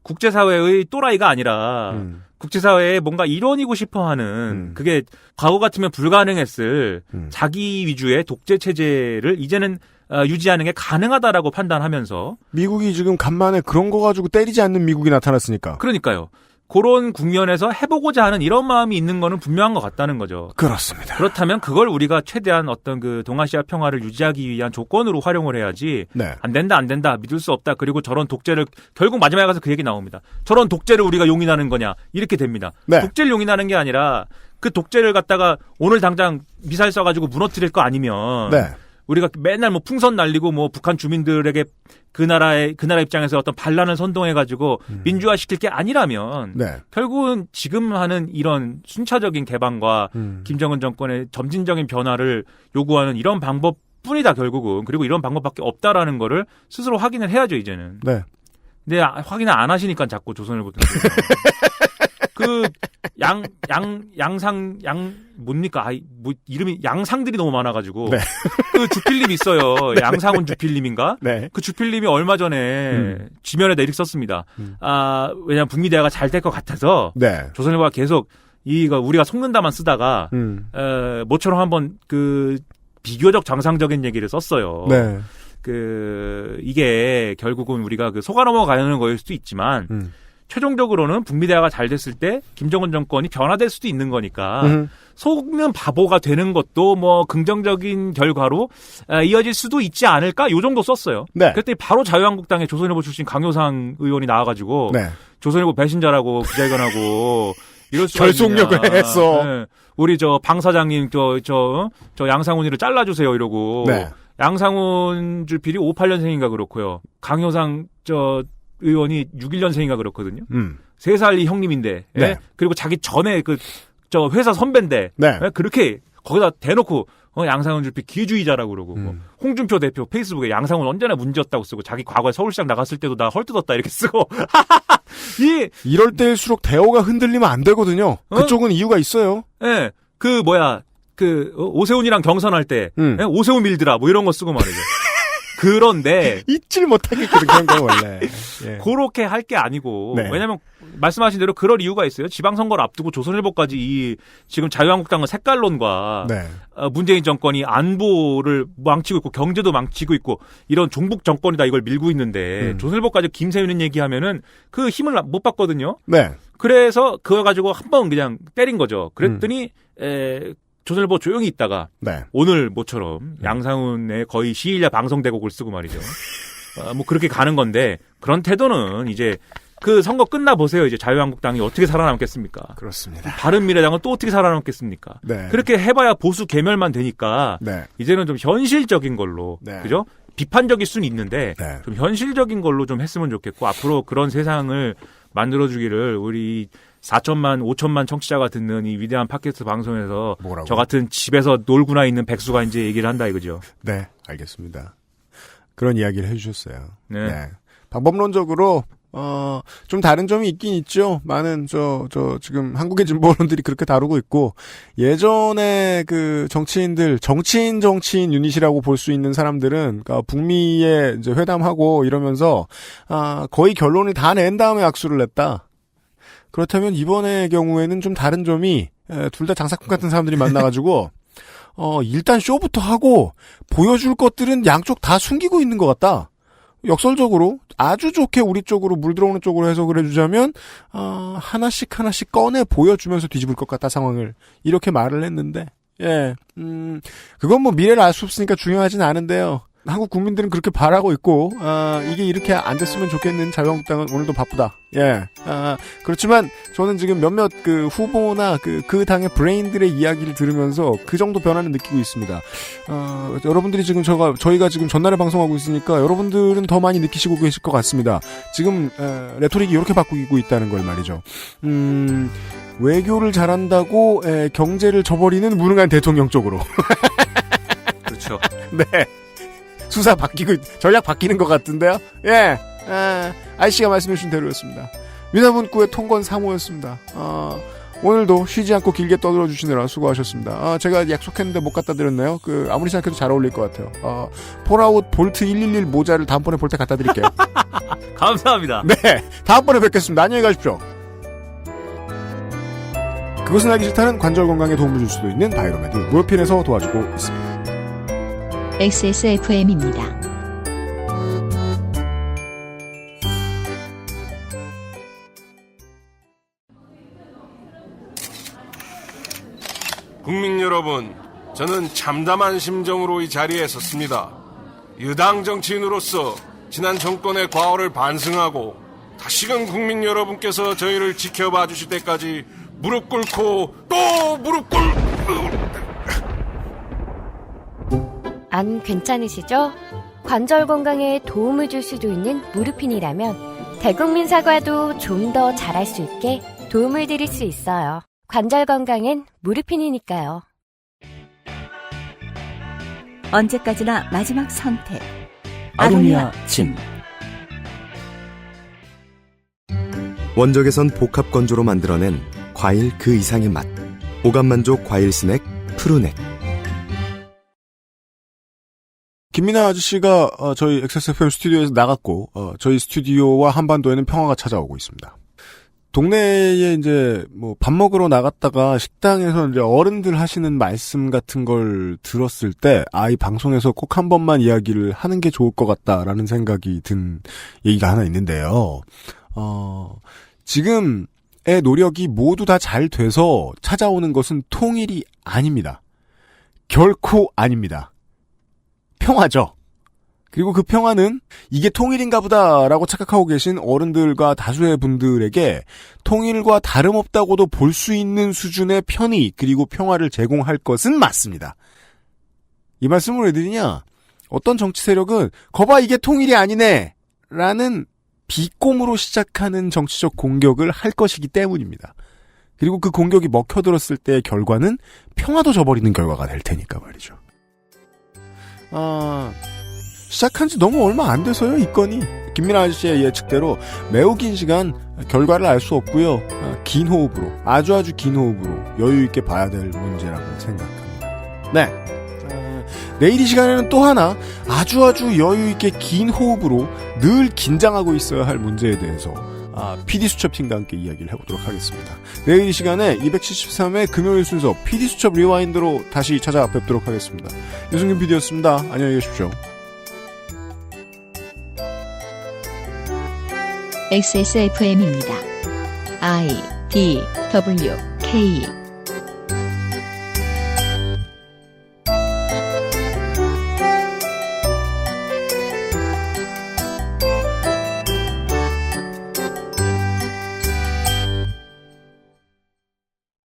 국제사회의 또라이가 아니라. 국제사회에 뭔가 일원이고 싶어하는 그게 과거 같으면 불가능했을 자기 위주의 독재 체제를 이제는 유지하는 게 가능하다라고 판단하면서 미국이 지금 간만에 그런 거 가지고 때리지 않는 미국이 나타났으니까. 그러니까요. 그런 국면에서 해보고자 하는 이런 마음이 있는 거는 분명한 것 같다는 거죠. 그렇습니다. 그렇다면 그걸 우리가 최대한 어떤 동아시아 평화를 유지하기 위한 조건으로 활용을 해야지. 네. 안 된다. 믿을 수 없다. 그리고 저런 독재를 결국 마지막에 가서 그 얘기 나옵니다. 저런 독재를 우리가 용인하는 거냐 이렇게 됩니다. 네. 독재를 용인하는 게 아니라 그 독재를 갖다가 오늘 당장 미사일 쏴가지고 무너뜨릴 거 아니면. 네. 우리가 맨날 풍선 날리고 북한 주민들에게 그 나라 입장에서 어떤 반란을 선동해가지고 민주화시킬 게 아니라면 네. 결국은 지금 하는 이런 순차적인 개방과 김정은 정권의 점진적인 변화를 요구하는 이런 방법뿐이다 결국은. 그리고 이런 방법밖에 없다라는 거를 스스로 확인을 해야죠 이제는. 네. 근데 확인을 안 하시니까 자꾸 조선일보 등등. 뭡니까? 이름이 양상들이 너무 많아가지고. 네. 주필립 있어요. 양상훈 주필립인가? 네. 그 주필립이 얼마 전에 지면에다 이렇게 썼습니다. 왜냐면 북미대화가 잘 될 것 같아서. 네. 조선일보가 계속 우리가 속는다만 쓰다가, 모처럼 한번 비교적 정상적인 얘기를 썼어요. 네. 이게 결국은 우리가 속아 넘어가는 거일 수도 있지만, 최종적으로는 북미 대화가 잘 됐을 때 김정은 정권이 변화될 수도 있는 거니까 속는 바보가 되는 것도 긍정적인 결과로 이어질 수도 있지 않을까? 요 정도 썼어요. 네. 그랬더니 바로 자유한국당의 조선일보 출신 강효상 의원이 나와가지고 네. 조선일보 배신자라고 기자회견하고 이럴 수가 결속력을 있느냐. 했어. 네. 우리 방 사장님 저 양상훈이를 잘라주세요 이러고 네. 양상훈 주필이 58년생인가 그렇고요. 강효상 의원이 61년생인가 그렇거든요. 3살이 형님인데. 네. 예? 그리고 자기 전에 회사 선배인데. 네. 예? 그렇게 거기다 대놓고 양상훈 줄피 기회주의자라고 그러고 뭐 홍준표 대표 페이스북에 양상훈 언제나 문제였다고 쓰고 자기 과거에 서울시장 나갔을 때도 나 헐뜯었다 이렇게 쓰고 이럴 때일수록 대오가 흔들리면 안 되거든요. 그쪽은 이유가 있어요. 네. 오세훈이랑 경선할 때 오세훈 밀드라 뭐 이런 거 쓰고 말이죠. 그런데 잊질 못하겠거든 그런 거 원래. 예. 그렇게 할 게 아니고 네. 왜냐하면 말씀하신 대로 그럴 이유가 있어요. 지방선거를 앞두고 조선일보까지 지금 자유한국당은 색깔론과 네. 문재인 정권이 안보를 망치고 있고 경제도 망치고 있고 이런 종북 정권이다 이걸 밀고 있는데 조선일보까지 김세윤은 얘기하면은 그 힘을 못 받거든요. 네. 그래서 그거 가지고 한 번 그냥 때린 거죠. 그랬더니 조선일보 조용히 있다가 네. 오늘 모처럼 양상훈의 거의 시일야 방송 대곡을 쓰고 말이죠. 뭐 그렇게 가는 건데 그런 태도는 이제 그 선거 끝나 보세요. 이제 자유한국당이 어떻게 살아남겠습니까? 그렇습니다. 바른미래당은 또 어떻게 살아남겠습니까? 네. 그렇게 해봐야 보수 괴멸만 되니까 네. 이제는 좀 현실적인 걸로 네. 그죠? 비판적일 수는 있는데 네. 좀 현실적인 걸로 좀 했으면 좋겠고 앞으로 그런 세상을 만들어주기를 우리 4천만, 5천만 청취자가 듣는 이 위대한 팟캐스트 방송에서 뭐라고? 저 같은 집에서 놀고나 있는 백수가 이제 얘기를 한다 이거죠. 네, 알겠습니다. 그런 이야기를 해주셨어요. 네. 네. 방법론적으로 좀 다른 점이 있긴 있죠. 많은 지금 한국의 진보 언론들이 그렇게 다루고 있고 예전에 그 정치인 유닛이라고 볼 수 있는 사람들은 그러니까 북미에 이제 회담하고 이러면서 거의 결론을 다 낸 다음에 악수를 냈다. 그렇다면 이번의 경우에는 좀 다른 점이 둘 다 장사꾼 같은 사람들이 만나가지고 일단 쇼부터 하고 보여줄 것들은 양쪽 다 숨기고 있는 것 같다. 역설적으로 아주 좋게 우리 쪽으로 물 들어오는 쪽으로 해석을 해주자면 하나씩 꺼내 보여주면서 뒤집을 것 같다 상황을 이렇게 말을 했는데 그건 뭐 미래를 알 수 없으니까 중요하진 않은데요. 한국 국민들은 그렇게 바라고 있고 이게 이렇게 안 됐으면 좋겠는 자유한국당은 오늘도 바쁘다. 그렇지만 저는 지금 몇몇 그 후보나 그 당의 브레인들의 이야기를 들으면서 그 정도 변화는 느끼고 있습니다. 여러분들이 지금 저희가 지금 전날에 방송하고 있으니까 여러분들은 더 많이 느끼시고 계실 것 같습니다. 지금 레토릭이 이렇게 바뀌고 있다는 걸 말이죠. 외교를 잘한다고 경제를 저버리는 무능한 대통령 쪽으로. 그렇죠. 네. 수사 바뀌고 전략 바뀌는 것 같은데요. 아이씨가 말씀해주신 대로였습니다. 미나문구의 통건 3호였습니다. 오늘도 쉬지 않고 길게 떠들어주시느라 수고하셨습니다. 제가 약속했는데 못 갖다 드렸나요? 아무리 생각해도 잘 어울릴 것 같아요. 폴아웃 볼트 111 모자를 다음번에 볼 때 갖다 드릴게요. 감사합니다. 네, 다음번에 뵙겠습니다. 안녕히 가십시오. 그것은 알기 싫다는 관절 건강에 도움을 줄 수도 있는 바이로메드 무릎핀에서 도와주고 있습니다. XSFM입니다. 국민 여러분, 저는 참담한 심정으로 이 자리에 섰습니다. 여당 정치인으로서 지난 정권의 과오를 반성하고 다시금 국민 여러분께서 저희를 지켜봐 주실 때까지 무릎 꿇고 또 무릎 꿇고 안 괜찮으시죠? 관절 건강에 도움을 줄 수도 있는 무르핀이라면 대국민 사과도 좀 더 잘할 수 있게 도움을 드릴 수 있어요. 관절 건강엔 무르핀이니까요. 언제까지나 마지막 선택. 아로니아 침. 원적에선 복합 건조로 만들어낸 과일 그 이상의 맛. 오감만족 과일 스낵 푸르넥. 김민아 아저씨가 저희 XSFM 스튜디오에서 나갔고 저희 스튜디오와 한반도에는 평화가 찾아오고 있습니다. 동네에 이제 뭐 밥 먹으러 나갔다가 식당에서 이제 어른들 하시는 말씀 같은 걸 들었을 때 이 방송에서 꼭 한 번만 이야기를 하는 게 좋을 것 같다라는 생각이 든 얘기가 하나 있는데요. 지금의 노력이 모두 다 잘 돼서 찾아오는 것은 통일이 아닙니다. 결코 아닙니다. 평화죠. 그리고 그 평화는 이게 통일인가 보다라고 착각하고 계신 어른들과 다수의 분들에게 통일과 다름없다고도 볼 수 있는 수준의 편의 그리고 평화를 제공할 것은 맞습니다. 이 말씀을 왜 드리냐? 어떤 정치 세력은 거봐 이게 통일이 아니네 라는 비꼼으로 시작하는 정치적 공격을 할 것이기 때문입니다. 그리고 그 공격이 먹혀들었을 때의 결과는 평화도 저버리는 결과가 될 테니까 말이죠. 시작한 지 너무 얼마 안 돼서요, 이 건이. 김민아 아저씨의 예측대로 매우 긴 시간 결과를 알 수 없고요. 긴 호흡으로, 아주 긴 호흡으로 여유 있게 봐야 될 문제라고 생각합니다. 네. 내일 이 시간에는 또 하나 아주 여유 있게 긴 호흡으로 늘 긴장하고 있어야 할 문제에 대해서 PD수첩팀과 함께 이야기를 해보도록 하겠습니다. 내일 이 시간에 273회 금요일 순서 PD수첩 리와인드로 다시 찾아뵙도록 하겠습니다. 유승균 PD였습니다. 안녕히 계십시오. XSFM입니다. I, D, W, K